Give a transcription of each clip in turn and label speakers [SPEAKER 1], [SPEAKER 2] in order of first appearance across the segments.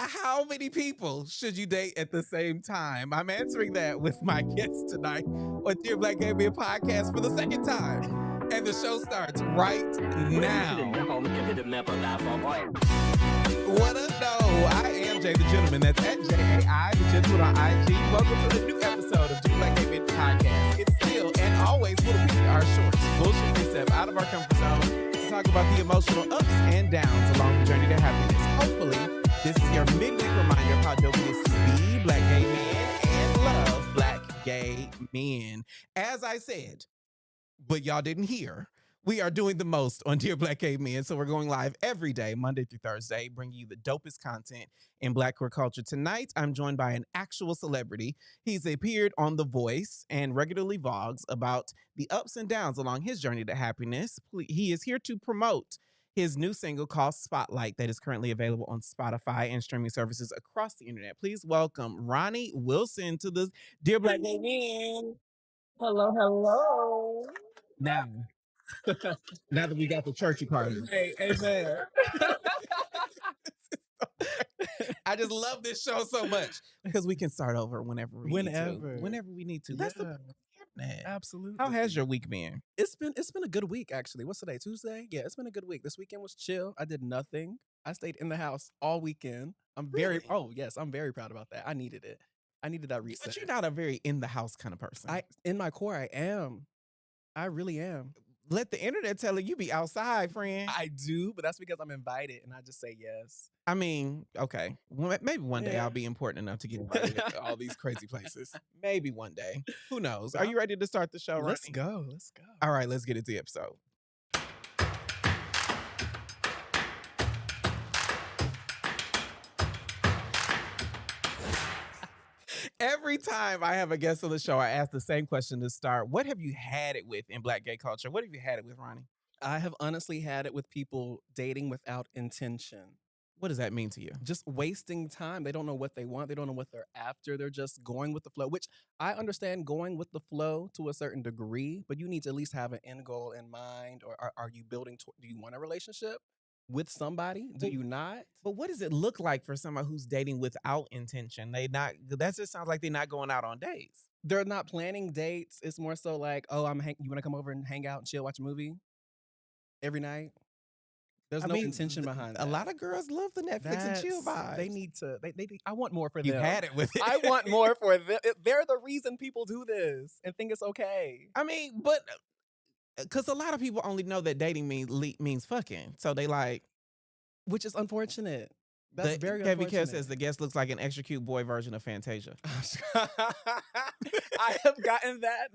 [SPEAKER 1] How many people should you date at the same time? I'm answering that with my guest tonight on Dear Black Gay Men podcast for the second time. And the show starts right now. What up, though? I am Jay the Gentleman. That's at J-A-I, the Gentleman on IG. Welcome to the new episode of Dear Black Gay Men podcast. It's still and always will repeat our shorts. Bullshit we step out of our comfort zone to talk about the emotional ups and downs along the journey to happiness. Hopefully, this is your midweek reminder of how dope it is to be black gay men and love black gay men. As I said, but y'all didn't hear, we are doing the most on Dear Black Gay Men. So we're going live every day, Monday through Thursday, bringing you the dopest content in Black queer culture. Tonight, I'm joined by an actual celebrity. He's appeared on The Voice and regularly vlogs about the ups and downs along his journey to happiness. He is here to promote his new single called Spotlight that is currently available on Spotify and streaming services across the internet. Please welcome Ronnie Wilson to the Dear Black Gay Men.
[SPEAKER 2] Hello, hello.
[SPEAKER 1] Now, now that we got the churchy party.
[SPEAKER 2] Hey, amen.
[SPEAKER 1] I just love this show so much because we can start over whenever we need to. Whenever we need to. That's the
[SPEAKER 2] Absolutely.
[SPEAKER 1] How has your week been?
[SPEAKER 2] It's been a good week, actually. What's today? Tuesday? Yeah, it's been a good week. This weekend was chill. I did nothing. I stayed in the house all weekend. I'm very proud about that. I needed it. I needed that reset.
[SPEAKER 1] But you're not a very in the house kind of person.
[SPEAKER 2] In my core, I am. I really am.
[SPEAKER 1] Let the internet tell you be outside, friend.
[SPEAKER 2] I do, but that's because I'm invited and I just say yes.
[SPEAKER 1] I mean, okay. Maybe one day I'll be important enough to get invited to all these crazy places. Maybe one day. Who knows? Are you ready to start the show, Ronnie?
[SPEAKER 2] Let's go.
[SPEAKER 1] All right, let's get into the episode. Every time I have a guest on the show, I ask the same question to start. What have you had it with in black gay culture? What have you had it with, Ronnie?
[SPEAKER 2] I have honestly had it with people dating without intention.
[SPEAKER 1] What does that mean to you?
[SPEAKER 2] Just wasting time. They don't know what they want. They don't know what they're after. They're just going with the flow, which I understand going with the flow to a certain degree, but you need to at least have an end goal in mind. Or are you building, do you want a relationship with somebody? Do you not?
[SPEAKER 1] But what does it look like for somebody who's dating without intention? That just sounds like they're not going out on dates.
[SPEAKER 2] They're not planning dates. It's more so like, oh, you want to come over and hang out and chill, watch a movie every night? There's no intention behind that.
[SPEAKER 1] A lot of girls love the Netflix and chill vibes.
[SPEAKER 2] They need to. I want more for them.
[SPEAKER 1] You had it with it.
[SPEAKER 2] I want more for them. They're the reason people do this and think it's okay.
[SPEAKER 1] I mean, but because a lot of people only know that dating means fucking, so they like,
[SPEAKER 2] which is unfortunate. That's very
[SPEAKER 1] Heavy
[SPEAKER 2] unfortunate.
[SPEAKER 1] Kiss says the guest looks like an extra cute boy version of Fantasia.
[SPEAKER 2] I have gotten that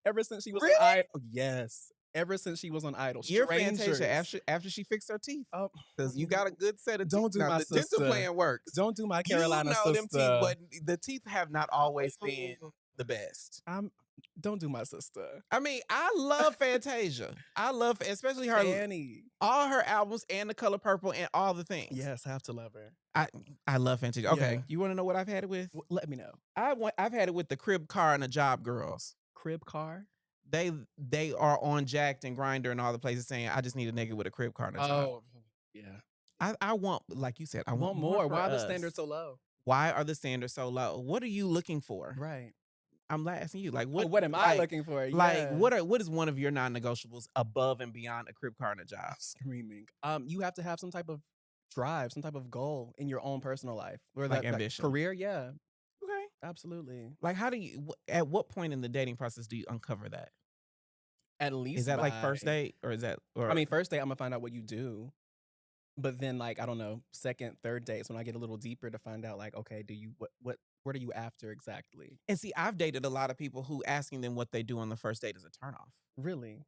[SPEAKER 2] ever since she was on Idol. Yes. Ever since she was on Idol.
[SPEAKER 1] You're Fantasia after she fixed her teeth. Oh, because you got a good set of teeth.
[SPEAKER 2] Don't do my sister.
[SPEAKER 1] The dental plan works.
[SPEAKER 2] Don't do my Carolina sister.
[SPEAKER 1] Them teeth, but the teeth have not always been the best.
[SPEAKER 2] Don't do my sister.
[SPEAKER 1] I mean, I love Fantasia. I love, especially her,
[SPEAKER 2] Fanny.
[SPEAKER 1] All her albums and The Color Purple and all the things.
[SPEAKER 2] Yes, I have to love her.
[SPEAKER 1] I love Fantasia. Okay, yeah. You want to know what I've had it with?
[SPEAKER 2] Let me know.
[SPEAKER 1] I've had it with the Crib Car and the Job Girls.
[SPEAKER 2] Crib Car?
[SPEAKER 1] They are on Jacked and Grindr and all the places saying, I just need a nigga with a crib car and a job.
[SPEAKER 2] Oh, yeah.
[SPEAKER 1] I want, like you said, I want
[SPEAKER 2] more. Why are the standards so low?
[SPEAKER 1] Why are the standards so low? What are you looking for?
[SPEAKER 2] Right.
[SPEAKER 1] I'm asking you, like, what
[SPEAKER 2] am I looking for?
[SPEAKER 1] Like, what is one of your non-negotiables above and beyond a crib car and a job?
[SPEAKER 2] Screaming. You have to have some type of drive, some type of goal in your own personal life. Or
[SPEAKER 1] like ambition.
[SPEAKER 2] Career, yeah.
[SPEAKER 1] Okay.
[SPEAKER 2] Absolutely.
[SPEAKER 1] Like, at what point in the dating process do you uncover that?
[SPEAKER 2] At least
[SPEAKER 1] is that like first date or is that?
[SPEAKER 2] I mean, first date, I'm gonna find out what you do. But then, like, I don't know, second, third dates, when I get a little deeper to find out, like, okay, what are you after exactly?
[SPEAKER 1] And see, I've dated a lot of people who asking them what they do on the first date is a turnoff.
[SPEAKER 2] Really?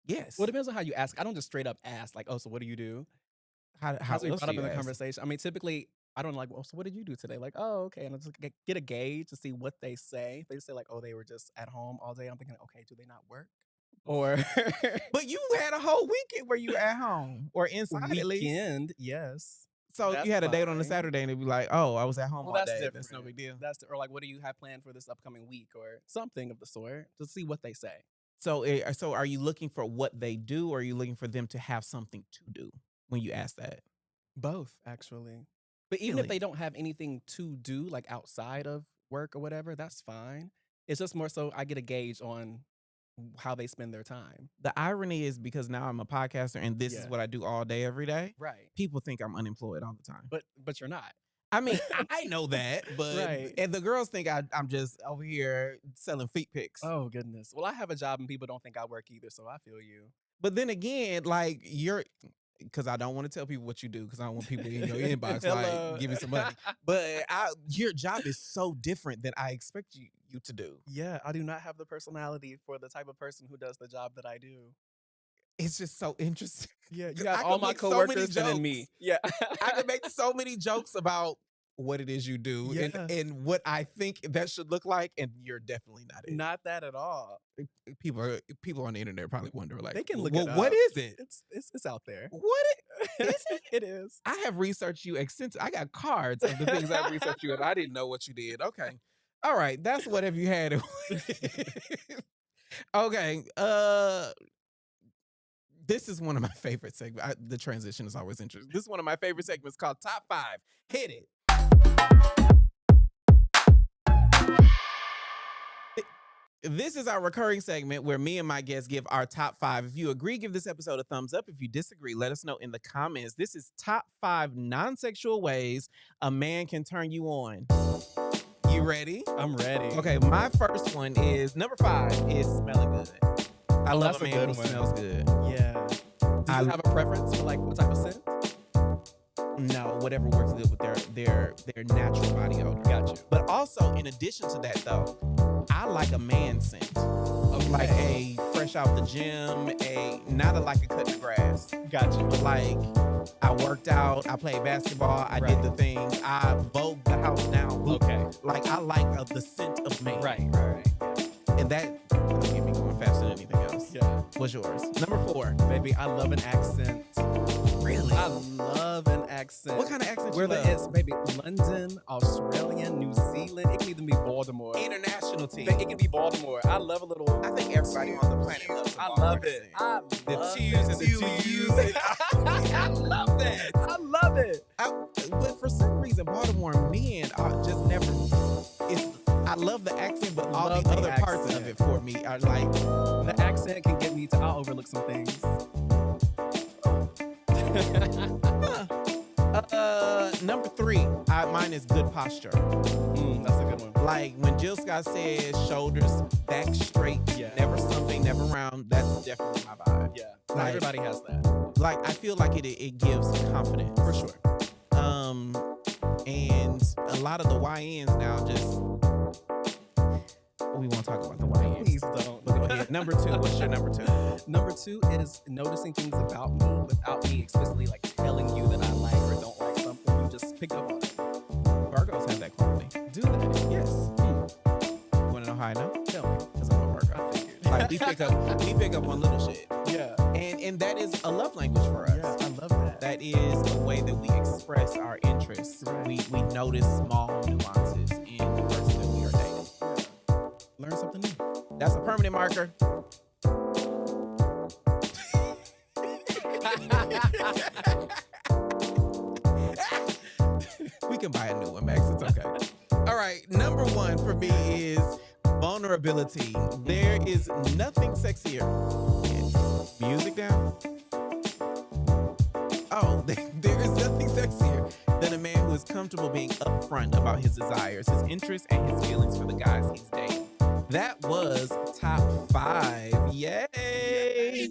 [SPEAKER 1] Yes.
[SPEAKER 2] Well, it depends on how you ask. I don't just straight up ask, like, oh, so what do you do?
[SPEAKER 1] How
[SPEAKER 2] else brought up in the conversation? I mean, typically, I don't like, well, so what did you do today? Like, oh, okay. And I just get a gauge to see what they say. If they say, like, oh, they were just at home all day, I'm thinking, okay, do they not work? Or
[SPEAKER 1] but you had a whole weekend where you were at home or inside at least.
[SPEAKER 2] Weekend, yes.
[SPEAKER 1] So you had a date on a Saturday and it'd be like, oh, I was at home all
[SPEAKER 2] that's
[SPEAKER 1] day.
[SPEAKER 2] Different.
[SPEAKER 1] That's no big deal.
[SPEAKER 2] Or like, what do you have planned for this upcoming week or something of the sort to see what they say.
[SPEAKER 1] So are you looking for what they do or are you looking for them to have something to do when you ask that?
[SPEAKER 2] Both, actually. But even if they don't have anything to do, like outside of work or whatever, that's fine. It's just more so I get a gauge on how they spend their time.
[SPEAKER 1] The irony is because now I'm a podcaster and this is
[SPEAKER 2] Yeah.
[SPEAKER 1] what I do all day, every day.
[SPEAKER 2] Right.
[SPEAKER 1] People think I'm unemployed all the time.
[SPEAKER 2] But you're not.
[SPEAKER 1] I mean, I know that, but
[SPEAKER 2] Right.
[SPEAKER 1] and the girls think I'm just over here selling feet pics.
[SPEAKER 2] Oh, goodness. Well, I have a job and people don't think I work either, so I feel you.
[SPEAKER 1] But then again, like because I don't want to tell people what you do because I don't want people in your inbox like, give me some money. But your job is so different than I expect you to do.
[SPEAKER 2] Yeah, I do not have the personality for the type of person who does the job that I do.
[SPEAKER 1] It's just so interesting.
[SPEAKER 2] Yeah, you have all my coworkers and me. Yeah.
[SPEAKER 1] I could make so many jokes about what it is you do and what I think that should look like, and you're definitely not it.
[SPEAKER 2] Not that at all.
[SPEAKER 1] People on the internet probably wonder, like,
[SPEAKER 2] they can look it up.
[SPEAKER 1] What is it?
[SPEAKER 2] It's out there.
[SPEAKER 1] What is it?
[SPEAKER 2] It is.
[SPEAKER 1] I have researched you extensive. I got cards of the things I've researched you, and I didn't know what you did. Okay. All right. That's what have you had. Okay. This is one of my favorite segments. The transition is always interesting. This is one of my favorite segments called Top 5. Hit it. This is our recurring segment where me and my guests give our top 5. If you agree, give this episode a thumbs up. If you disagree, let us know in the comments. This is top 5 non-sexual ways a man can turn you on. You ready?
[SPEAKER 2] I'm ready.
[SPEAKER 1] Okay, my first one is number 5 is smelling good. I love a man who smells good.
[SPEAKER 2] Yeah. Do you have a preference for like what type of scent?
[SPEAKER 1] No, whatever works good with their natural body odor.
[SPEAKER 2] Gotcha.
[SPEAKER 1] But also, in addition to that, though, I like a man scent.
[SPEAKER 2] Okay.
[SPEAKER 1] Like a fresh out the gym, not like a cut the grass.
[SPEAKER 2] Gotcha.
[SPEAKER 1] But like, I worked out, I played basketball, I did the things, I vogued the house down.
[SPEAKER 2] Okay.
[SPEAKER 1] Like, I like the scent of man.
[SPEAKER 2] Right.
[SPEAKER 1] And that will get me going faster than anything else.
[SPEAKER 2] Yeah.
[SPEAKER 1] What's yours? Number 4.
[SPEAKER 2] Baby, I love an accent.
[SPEAKER 1] Really?
[SPEAKER 2] I love an accent.
[SPEAKER 1] What kind of accent you
[SPEAKER 2] Whether
[SPEAKER 1] love?
[SPEAKER 2] it's maybe London, Australian, New Zealand, it can even be Baltimore.
[SPEAKER 1] International team.
[SPEAKER 2] It can be Baltimore. I love a little.
[SPEAKER 1] I think everybody on the planet loves
[SPEAKER 2] I love it. I
[SPEAKER 1] The
[SPEAKER 2] love
[SPEAKER 1] twos and the twos.
[SPEAKER 2] I love that. I love it.
[SPEAKER 1] But for some reason, Baltimore men are just never. I love the accent, but all the other parts of it for me are like
[SPEAKER 2] the accent can get me to. I'll overlook some things.
[SPEAKER 1] Number 3, mine is good posture.
[SPEAKER 2] That's a good one.
[SPEAKER 1] Like when Jill Scott says shoulders back straight, never slumping, never round. That's definitely my vibe.
[SPEAKER 2] Yeah,
[SPEAKER 1] like,
[SPEAKER 2] everybody has that.
[SPEAKER 1] Like I feel like it gives confidence
[SPEAKER 2] for sure.
[SPEAKER 1] And a lot of the YNs now just. We won't talk about the YNs.
[SPEAKER 2] Please don't.
[SPEAKER 1] Go ahead. Number 2. What's your number 2?
[SPEAKER 2] Number 2 is noticing things about me without me explicitly like telling you that I like or don't like something. You just pick up on it.
[SPEAKER 1] Virgos have that quality.
[SPEAKER 2] Do they?
[SPEAKER 1] Yes. You want to know how I know?
[SPEAKER 2] Tell me.
[SPEAKER 1] Because I'm a Virgo. I figured. Like we pick up on little shit.
[SPEAKER 2] Yeah.
[SPEAKER 1] And that is a love language for us.
[SPEAKER 2] Yeah, I love that.
[SPEAKER 1] That is a way that we express our interests.
[SPEAKER 2] Right.
[SPEAKER 1] We notice small nuances in the person that we are dating.
[SPEAKER 2] Learn something new.
[SPEAKER 1] That's a permanent marker. We can buy a new one, Max. It's okay. All right. Number 1 for me is vulnerability. There is nothing sexier. Music down. Oh, there is nothing sexier than a man who is comfortable being upfront about his desires, his interests, and his feelings for the guys he's dating. That was top 5. Yay!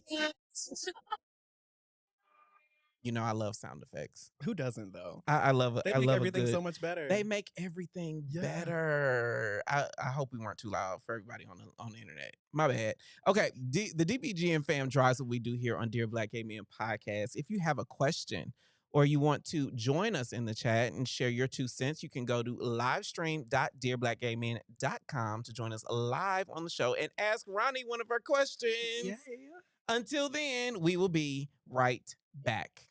[SPEAKER 1] You know, I love sound effects.
[SPEAKER 2] Who doesn't though?
[SPEAKER 1] I love it.
[SPEAKER 2] They make everything so much better.
[SPEAKER 1] They make everything better. I hope we weren't too loud for everybody on the internet. My bad. Okay, the DBGM fam drives what we do here on Dear Black Gay Men podcast. If you have a question or you want to join us in the chat and share your 2 cents, you can go to livestream.dearblackgaymen.com to join us live on the show and ask Ronnie one of our questions.
[SPEAKER 2] Yeah.
[SPEAKER 1] Until then, we will be right back.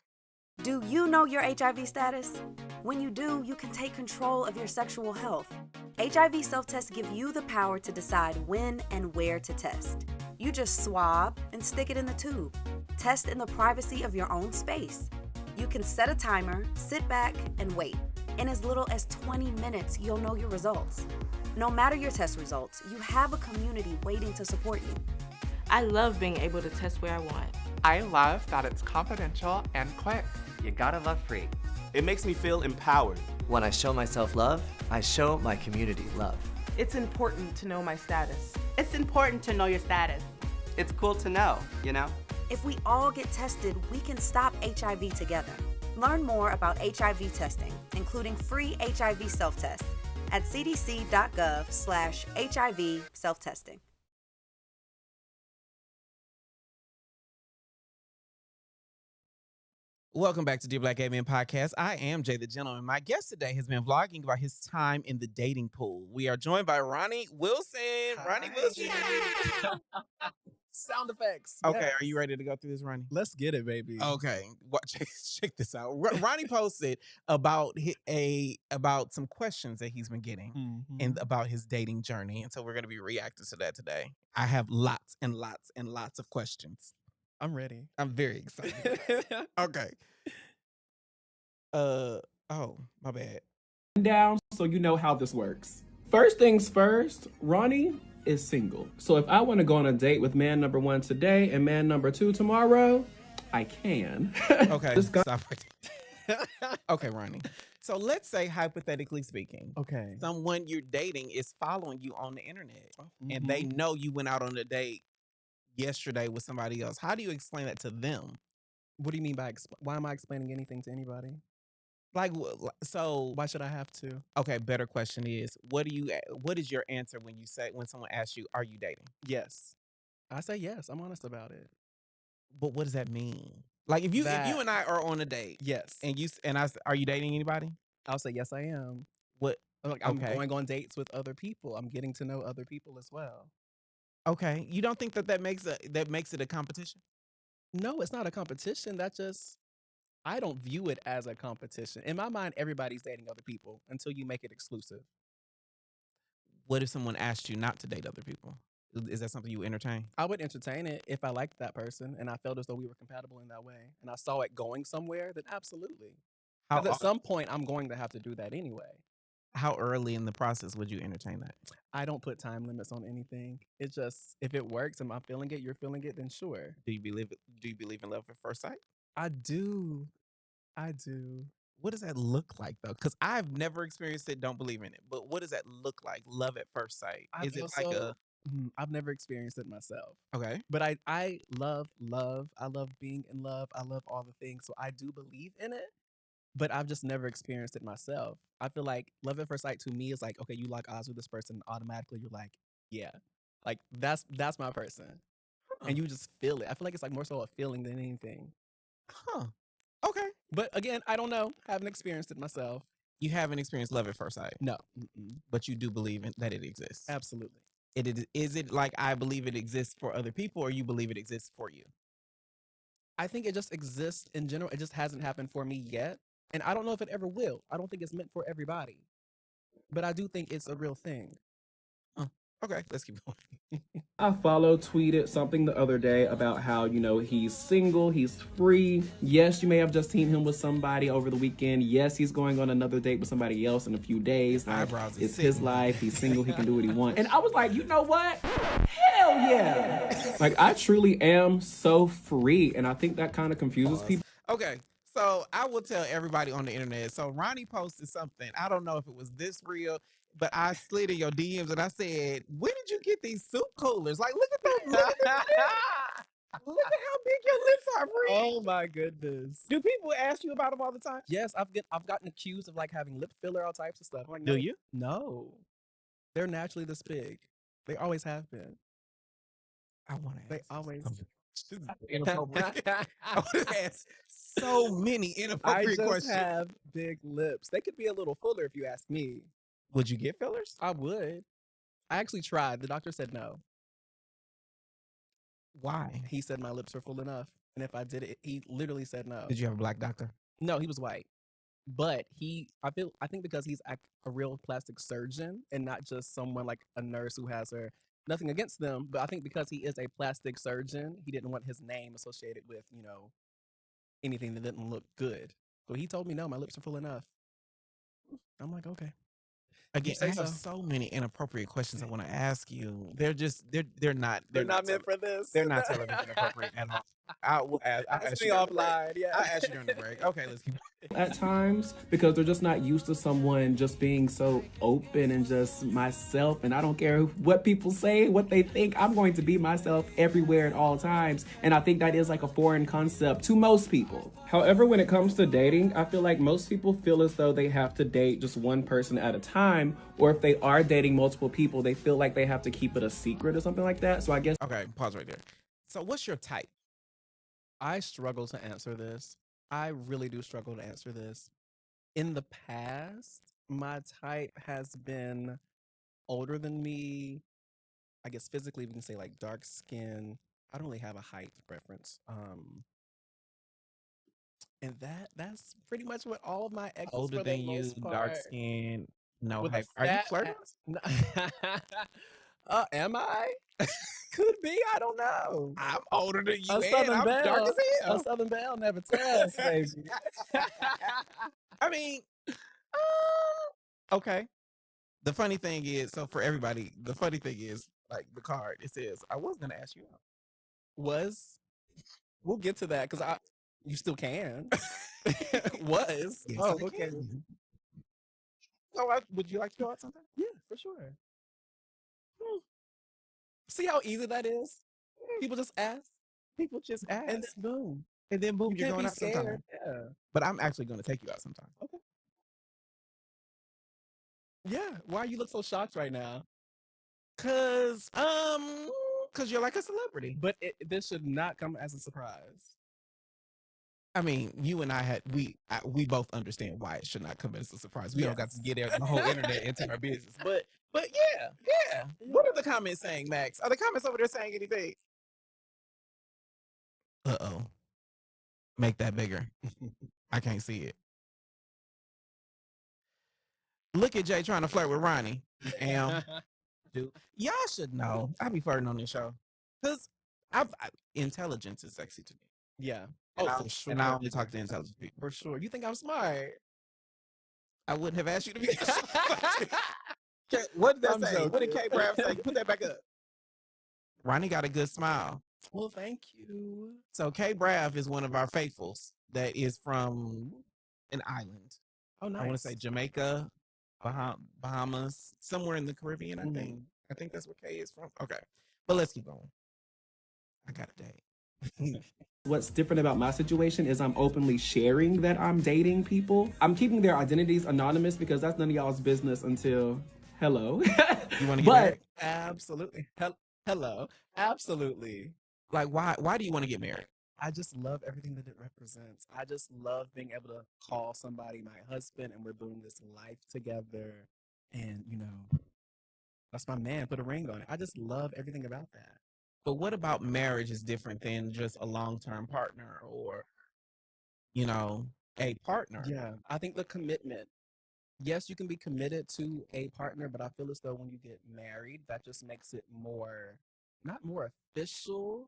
[SPEAKER 3] Do you know your HIV status? When you do, you can take control of your sexual health. HIV self-tests give you the power to decide when and where to test. You just swab and stick it in the tube. Test in the privacy of your own space. You can set a timer, sit back, and wait. In as little as 20 minutes, you'll know your results. No matter your test results, you have a community waiting to support you.
[SPEAKER 4] I love being able to test where I want.
[SPEAKER 5] I love that it's confidential and quick.
[SPEAKER 6] You gotta love free.
[SPEAKER 7] It makes me feel empowered.
[SPEAKER 6] When I show myself love, I show my community love.
[SPEAKER 4] It's important to know my status.
[SPEAKER 8] It's important to know your status.
[SPEAKER 7] It's cool to know, you know?
[SPEAKER 3] If we all get tested, we can stop HIV together. Learn more about HIV testing, including free HIV self-tests, at cdc.gov/HIV self-testing.
[SPEAKER 1] Welcome back to Dear Black Gay Men Podcast. I am Jay the Gentleman. My guest today has been vlogging about his time in the dating pool. We are joined by Ronnie Wilson.
[SPEAKER 2] Hi.
[SPEAKER 1] Ronnie Wilson.
[SPEAKER 2] Sound effects.
[SPEAKER 1] Okay,
[SPEAKER 2] yes.
[SPEAKER 1] are you ready to go through this, Ronnie?
[SPEAKER 2] Let's get it, baby.
[SPEAKER 1] Okay, check this out. Ronnie posted about about some questions that he's been getting and about his dating journey, and so we're going to be reacting to that today. I have lots and lots and lots of questions.
[SPEAKER 2] I'm ready.
[SPEAKER 1] I'm very excited. Okay. Oh, my bad.
[SPEAKER 9] Down so you know how this works. First things first, Ronnie is single. So if I want to go on a date with man number 1 today and man number 2 tomorrow, I can.
[SPEAKER 1] Okay,
[SPEAKER 9] Stop
[SPEAKER 1] right there. Okay, Ronnie. So let's say, hypothetically speaking,
[SPEAKER 2] Okay.
[SPEAKER 1] someone you're dating is following you on the internet and they know you went out on a date yesterday with somebody else. How do you explain that to them?
[SPEAKER 2] What do you mean by why am I explaining anything to anybody?
[SPEAKER 1] Like, so,
[SPEAKER 2] Why should I have to?
[SPEAKER 1] okay, better question is, what is your answer when someone asks you, are you dating?
[SPEAKER 2] Yes. I say yes. I'm honest about it.
[SPEAKER 1] But what does that mean? Like, if you and I are on a date,
[SPEAKER 2] Yes.
[SPEAKER 1] are you dating anybody?
[SPEAKER 2] I'll say yes, I am.
[SPEAKER 1] What?
[SPEAKER 2] Like, I'm
[SPEAKER 1] Okay.
[SPEAKER 2] going on dates with other people. I'm getting to know other people as well.
[SPEAKER 1] Okay, you don't think that makes it a competition?
[SPEAKER 2] No, it's not a competition. I don't view it as a competition. In my mind, everybody's dating other people until you make it exclusive.
[SPEAKER 1] What if someone asked you not to date other people? Is that something you entertain?
[SPEAKER 2] I would entertain it if I liked that person and I felt as though we were compatible in that way and I saw it going somewhere, then absolutely.
[SPEAKER 1] How,
[SPEAKER 2] 'Cause at some point, I'm going to have to do that anyway.
[SPEAKER 1] how early in the process would you entertain that?
[SPEAKER 2] I don't put time limits on anything. It's just, if it works and I'm feeling it, you're feeling it, then sure.
[SPEAKER 1] Do you believe in love at first sight?
[SPEAKER 2] I do.
[SPEAKER 1] What does that look like though? Because I've never experienced it, don't believe in it. But what does that look like? Love at first sight. Is it like a
[SPEAKER 2] I've never experienced it myself.
[SPEAKER 1] okay?
[SPEAKER 2] But I love love. I love being in love. I love all the things. So I do believe in it, but I've just never experienced it myself. I feel like love at first sight to me is like, okay, you lock eyes with this person, automatically you're like, yeah. Like that's my person.
[SPEAKER 1] Huh.
[SPEAKER 2] And you just feel it. I feel like it's like more so a feeling than anything.
[SPEAKER 1] Huh. Okay.
[SPEAKER 2] But again, I don't know. Haven't experienced it myself.
[SPEAKER 1] You haven't experienced love at first sight,
[SPEAKER 2] No.
[SPEAKER 1] but you do believe that it exists.
[SPEAKER 2] Absolutely.
[SPEAKER 1] Is it like I believe it exists for other people, or you believe it exists for you?
[SPEAKER 2] I think it just exists in general. It just hasn't happened for me yet. And I don't know if it ever will. I don't think it's meant for everybody. But I do think it's a real thing.
[SPEAKER 1] Okay, let's keep going.
[SPEAKER 9] I tweeted something the other day about how, he's single, he's free. Yes, you may have just seen him with somebody over the weekend. Yes, he's going on another date with somebody else in a few days. Like,
[SPEAKER 1] Eyebrows is
[SPEAKER 9] it's his
[SPEAKER 1] sitting.
[SPEAKER 9] life. He's single. He can do what he wants. And I was like, you know what? Hell yeah. Like, I truly am so free. And I think that kind of confuses people.
[SPEAKER 1] Okay, so I will tell everybody on the internet. So Ronnie posted something. I don't know if it was this real, but I slid in your DMs and I said, "When did you get these soup coolers? Like, look at those. Look at how big your lips are, Bree.
[SPEAKER 2] Oh my goodness.
[SPEAKER 1] Do people ask you about them all the time?
[SPEAKER 2] Yes, I've gotten accused of like having lip filler, all types of stuff. I'm like,
[SPEAKER 1] Do
[SPEAKER 2] no,
[SPEAKER 1] you?
[SPEAKER 2] No. They're naturally this big. They always have been.
[SPEAKER 1] I want to.
[SPEAKER 2] They always.
[SPEAKER 1] Inappropriate. I want to ask so many
[SPEAKER 2] I
[SPEAKER 1] inappropriate
[SPEAKER 2] just
[SPEAKER 1] questions.
[SPEAKER 2] have big lips. They could be a little fuller if you ask me.
[SPEAKER 1] Would you get fillers?
[SPEAKER 2] I would. I actually tried. The doctor said no.
[SPEAKER 1] Why?
[SPEAKER 2] He said my lips were full enough. And if I did it, he literally said no.
[SPEAKER 1] Did you have a black doctor?
[SPEAKER 2] No, he was white. But I think because he's a real plastic surgeon and not just someone like a nurse who has her, nothing against them, but I think because he is a plastic surgeon, he didn't want his name associated with, anything that didn't look good. So he told me no, my lips are full enough. I'm like, okay.
[SPEAKER 1] Again,
[SPEAKER 2] say
[SPEAKER 1] I have
[SPEAKER 2] so.
[SPEAKER 1] so many inappropriate questions I want to ask you. They're not
[SPEAKER 2] meant for this.
[SPEAKER 1] they're not television appropriate at all. I'll
[SPEAKER 2] Ask
[SPEAKER 1] ask
[SPEAKER 2] me
[SPEAKER 1] you during the break.
[SPEAKER 2] offline. Yeah.
[SPEAKER 1] I'll ask you during the break. Okay, let's keep.
[SPEAKER 9] At times because they're just not used to someone just being so open and just myself, and I don't care what people say, what they think. I'm going to be myself everywhere at all times, and I think that is like a foreign concept to most people. However, when it comes to dating, I feel like most people feel as though they have to date just one person at a time, or if they are dating multiple people, they feel like they have to keep it a secret or something like that. So I guess
[SPEAKER 1] Okay, pause right there. So, what's your type?
[SPEAKER 2] I struggle to answer this. I really do struggle to answer this. In the past, my type has been older than me. I guess physically, we can say like dark skin. I don't really have a height preference. And that's pretty much what all of my exes
[SPEAKER 1] Older
[SPEAKER 2] for
[SPEAKER 1] than
[SPEAKER 2] the
[SPEAKER 1] you,
[SPEAKER 2] most
[SPEAKER 1] dark
[SPEAKER 2] part.
[SPEAKER 1] skin, no
[SPEAKER 2] With a
[SPEAKER 1] height. Are you
[SPEAKER 2] fat
[SPEAKER 1] flirting?
[SPEAKER 2] am I? Could be. I don't know.
[SPEAKER 1] I'm older than you,
[SPEAKER 2] A
[SPEAKER 1] and
[SPEAKER 2] Southern
[SPEAKER 1] I'm dark
[SPEAKER 2] Belle.
[SPEAKER 1] as
[SPEAKER 2] A
[SPEAKER 1] hell.
[SPEAKER 2] Southern Belle never tells, baby.
[SPEAKER 1] I mean, okay. The funny thing is, so for everybody, the funny thing is, like the card, it says, I was gonna ask you out.
[SPEAKER 2] We'll get to that because you still can. Was.
[SPEAKER 1] Yes,
[SPEAKER 2] Oh,
[SPEAKER 1] I
[SPEAKER 2] okay.
[SPEAKER 1] can. So, would you like to go out sometime?
[SPEAKER 2] Yeah, for sure. See how easy that is? People just ask.
[SPEAKER 1] People just ask,
[SPEAKER 2] And then boom.
[SPEAKER 1] and then boom,
[SPEAKER 2] You
[SPEAKER 1] you're
[SPEAKER 2] can't
[SPEAKER 1] going
[SPEAKER 2] be
[SPEAKER 1] out sometime.
[SPEAKER 2] scared. Yeah.
[SPEAKER 1] But I'm actually going to take you out sometime.
[SPEAKER 2] Okay. Yeah. Why you look so shocked right now?
[SPEAKER 1] Cause you're like a celebrity.
[SPEAKER 2] But this should not come as a surprise.
[SPEAKER 1] I mean, you and I we both understand why it should not come as a surprise. We don't got to get the whole internet into our business. But yeah. What are the comments saying, Max? Are the comments over there saying anything? Uh-oh. Make that bigger. I can't see it. Look at Jay trying to flirt with Ronnie. Dude, y'all should know. I be flirting on this show. Because intelligence is sexy to me.
[SPEAKER 2] Yeah.
[SPEAKER 1] For sure. And I only talk to intelligent people.
[SPEAKER 2] For sure. You think I'm smart?
[SPEAKER 1] I wouldn't have asked you to be. What did that
[SPEAKER 2] I'm
[SPEAKER 1] say?
[SPEAKER 2] joking.
[SPEAKER 1] What did K Brav say? Put that back up. Ronnie got a good smile.
[SPEAKER 2] Well, thank you.
[SPEAKER 1] So K Brav is one of our faithfuls that is from an island.
[SPEAKER 2] Oh, nice.
[SPEAKER 1] I want to say Jamaica, Bahamas, somewhere in the Caribbean, I think. I think that's where K is from. Okay. But let's keep going. I got a date.
[SPEAKER 9] what's different about my situation is I'm openly sharing that I'm dating people. I'm keeping their identities anonymous because that's none of y'all's business until hello.
[SPEAKER 1] You want to get married?
[SPEAKER 2] Absolutely. Hello. Absolutely.
[SPEAKER 1] Like, why do you want to get married?
[SPEAKER 2] I just love everything that it represents. I just love being able to call somebody my husband and we're doing this life together. And, that's my man. Put a ring on it. I just love everything about that.
[SPEAKER 1] But what about marriage is different than just a long-term partner or, a partner?
[SPEAKER 2] Yeah. I think the commitment. Yes, you can be committed to a partner, but I feel as though when you get married, that just makes it not more official.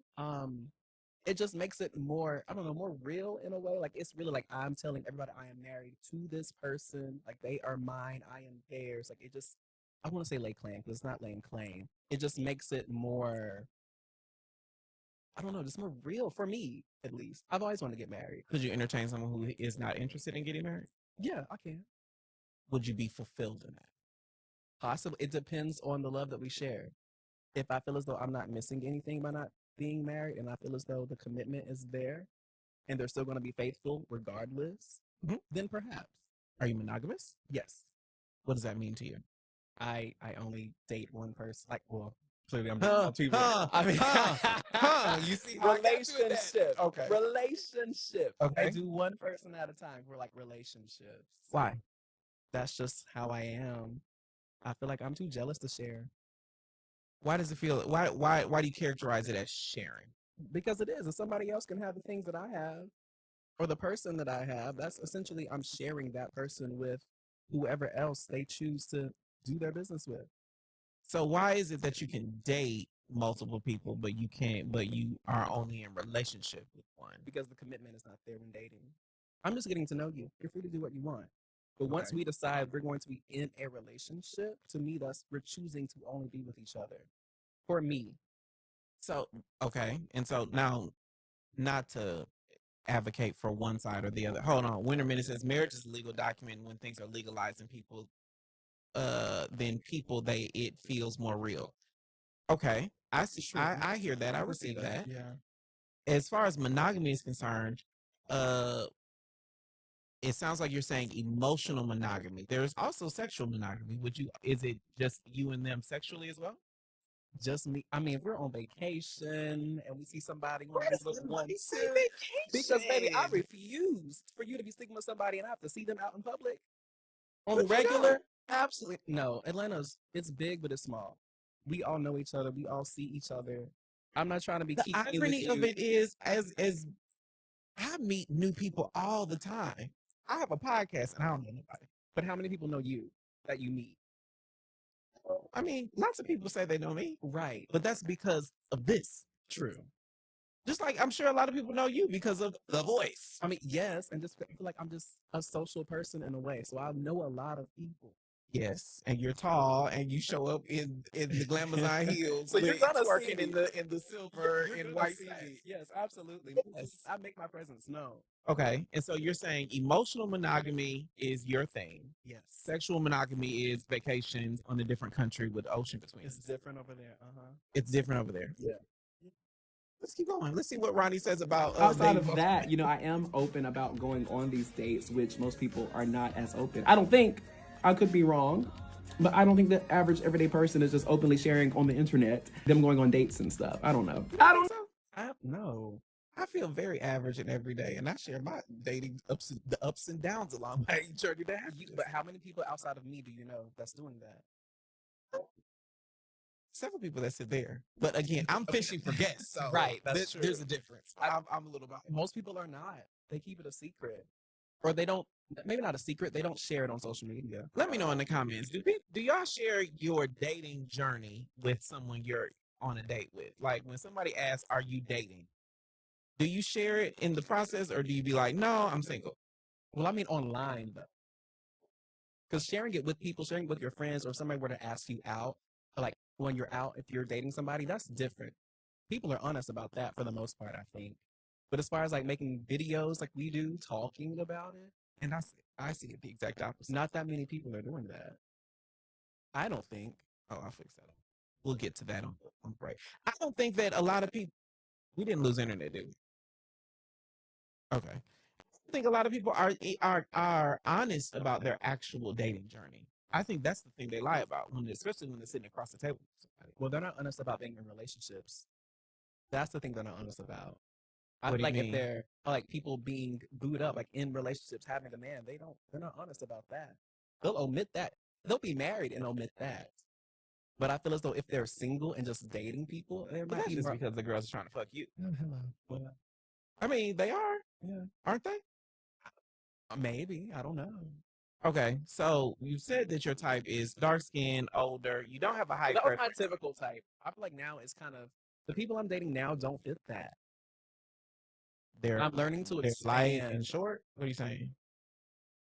[SPEAKER 2] It just makes it more, I don't know, more real in a way. Like it's really like I'm telling everybody I am married to this person. Like they are mine, I am theirs. Like I want to say lay claim because it's not laying claim. It just makes it more, I don't know, just more real for me, at least. I've always wanted to get married.
[SPEAKER 1] Could you entertain someone who is not interested in getting married?
[SPEAKER 2] Yeah, I can.
[SPEAKER 1] Would you be fulfilled in that?
[SPEAKER 2] Possibly. It depends on the love that we share. If I feel as though I'm not missing anything by not being married and I feel as though the commitment is there and they're still going to be faithful regardless, then perhaps.
[SPEAKER 1] Are you monogamous?
[SPEAKER 2] Yes.
[SPEAKER 1] What does that mean to you?
[SPEAKER 2] I only date one person. Clearly I'm
[SPEAKER 1] too You see,
[SPEAKER 2] relationship.
[SPEAKER 1] Okay.
[SPEAKER 2] Relationship.
[SPEAKER 1] Okay.
[SPEAKER 2] I do one person at a time for relationships.
[SPEAKER 1] Why?
[SPEAKER 2] That's just how I am. I feel like I'm too jealous to share.
[SPEAKER 1] Why does it feel? Why do you characterize it as sharing?
[SPEAKER 2] Because it is. If somebody else can have the things that I have, or the person that I have, that's essentially I'm sharing that person with whoever else they choose to do their business with.
[SPEAKER 1] So why is it that you can date multiple people, but you can't? But you are only in relationship with one?
[SPEAKER 2] Because the commitment is not there when dating. I'm just getting to know you. You're free to do what you want. But once
[SPEAKER 1] Okay.
[SPEAKER 2] we decide we're going to be in a relationship, to me, we're choosing to only be with each other. For me,
[SPEAKER 1] So, okay. And so now, not to advocate for one side or the other. Hold on. Winterman says marriage is a legal document. When things are legalized and people, then it feels more real. Okay. I see.
[SPEAKER 2] True.
[SPEAKER 1] I hear that. I
[SPEAKER 2] can see
[SPEAKER 1] receive that.
[SPEAKER 2] Yeah.
[SPEAKER 1] As far as monogamy is concerned, uh, it sounds like you're saying emotional monogamy. There's also sexual monogamy. Is it just you and them sexually as well?
[SPEAKER 2] Just me. I mean, if we're on vacation and we see somebody on this little one,
[SPEAKER 1] Say
[SPEAKER 2] because baby, I
[SPEAKER 1] vacation.
[SPEAKER 2] refuse for you to be sticking with somebody and I have to see them out in public on
[SPEAKER 1] But
[SPEAKER 2] the
[SPEAKER 1] you
[SPEAKER 2] regular.
[SPEAKER 1] don't.
[SPEAKER 2] Absolutely no. It's big, but it's small. We all know each other. We all see each other. I'm not trying to be
[SPEAKER 1] The
[SPEAKER 2] keeping with
[SPEAKER 1] irony of
[SPEAKER 2] you.
[SPEAKER 1] it is, as I meet new people all the time. I have a podcast and I don't know nobody.
[SPEAKER 2] But how many people know you that you meet?
[SPEAKER 1] I mean, lots of people say they know me,
[SPEAKER 2] Right.
[SPEAKER 1] but that's because of this.
[SPEAKER 2] True.
[SPEAKER 1] Just like I'm sure a lot of people know you because of the voice.
[SPEAKER 2] I mean, yes, and just I feel like I'm just a social person in a way, so I know a lot of people.
[SPEAKER 1] Yes, and you're tall, and you show up in the glamazon heels,
[SPEAKER 2] So you're gonna see
[SPEAKER 1] twerking
[SPEAKER 2] me.
[SPEAKER 1] in the silver
[SPEAKER 2] You're
[SPEAKER 1] and
[SPEAKER 2] gonna
[SPEAKER 1] white
[SPEAKER 2] see
[SPEAKER 1] satin.
[SPEAKER 2] me. Yes, absolutely.
[SPEAKER 1] Yes.
[SPEAKER 2] I make my presence known.
[SPEAKER 1] Okay, and so you're saying emotional monogamy is your thing.
[SPEAKER 2] Yes.
[SPEAKER 1] Sexual monogamy is vacations on a different country with ocean between.
[SPEAKER 2] It's
[SPEAKER 1] us.
[SPEAKER 2] different over there.
[SPEAKER 1] It's different over there.
[SPEAKER 2] Yeah.
[SPEAKER 1] Let's keep going. Let's see what Ronnie says about
[SPEAKER 9] Outside
[SPEAKER 1] dating
[SPEAKER 9] of that, I am open about going on these dates, which most people are not as open. I don't think, I could be wrong, but I don't think the average everyday person is just openly sharing on the internet them going on dates and stuff. I don't know.
[SPEAKER 2] No.
[SPEAKER 1] I feel very average and everyday, and I share my dating the ups and downs along my journey.
[SPEAKER 2] But how many people outside of me do you know that's doing that?
[SPEAKER 1] Several people that sit there, but again, I'm fishing for guests. So
[SPEAKER 2] Right, that's true.
[SPEAKER 1] There's a difference. I'm a little biased.
[SPEAKER 2] Most people are not. They keep it a secret, or they don't. Maybe not a secret. They don't share it on social media.
[SPEAKER 1] Let me know in the comments. Do y'all share your dating journey with someone you're on a date with? Like when somebody asks, "Are you dating?" Do you share it in the process, or do you be like, "No, I'm single"?
[SPEAKER 2] Well, I mean online though, because sharing it with people, sharing it with your friends, or somebody were to ask you out, like when you're out, if you're dating somebody, that's different. People are honest about that for the most part, I think. But as far as like making videos like we do, talking about it,
[SPEAKER 1] And I see it the exact opposite.
[SPEAKER 2] not that many people are doing that. I don't think.
[SPEAKER 1] Oh, I'll fix that. We'll get to that on break. I don't think that a lot of people. We didn't lose internet, did we? Okay. I think a lot of people are honest about their actual dating journey. I think that's the thing they lie about, especially when they're sitting across the table with somebody.
[SPEAKER 2] Well, they're not honest about being in relationships. That's the thing they're not honest about.
[SPEAKER 1] What do you
[SPEAKER 2] Like
[SPEAKER 1] mean?
[SPEAKER 2] if they're like people being booed up, like in relationships, having a man, they're not honest about that. They'll omit that. They'll be married and omit that. But I feel as though if they're single and just dating people, they
[SPEAKER 1] But
[SPEAKER 2] might
[SPEAKER 1] that's
[SPEAKER 2] be
[SPEAKER 1] just
[SPEAKER 2] more.
[SPEAKER 1] because the girls are trying to fuck you.
[SPEAKER 2] Hello. Well,
[SPEAKER 1] I mean, they are,
[SPEAKER 2] yeah,
[SPEAKER 1] aren't they?
[SPEAKER 2] maybe. I don't know.
[SPEAKER 1] Okay, so you said that your type is dark skin, older. You don't have a height
[SPEAKER 2] That was my
[SPEAKER 1] preference.
[SPEAKER 2] typical type. I feel like now it's kind of the people I'm dating now don't fit that.
[SPEAKER 1] They're
[SPEAKER 2] I'm learning to
[SPEAKER 1] they're light
[SPEAKER 2] expand.
[SPEAKER 1] and short. What are you saying?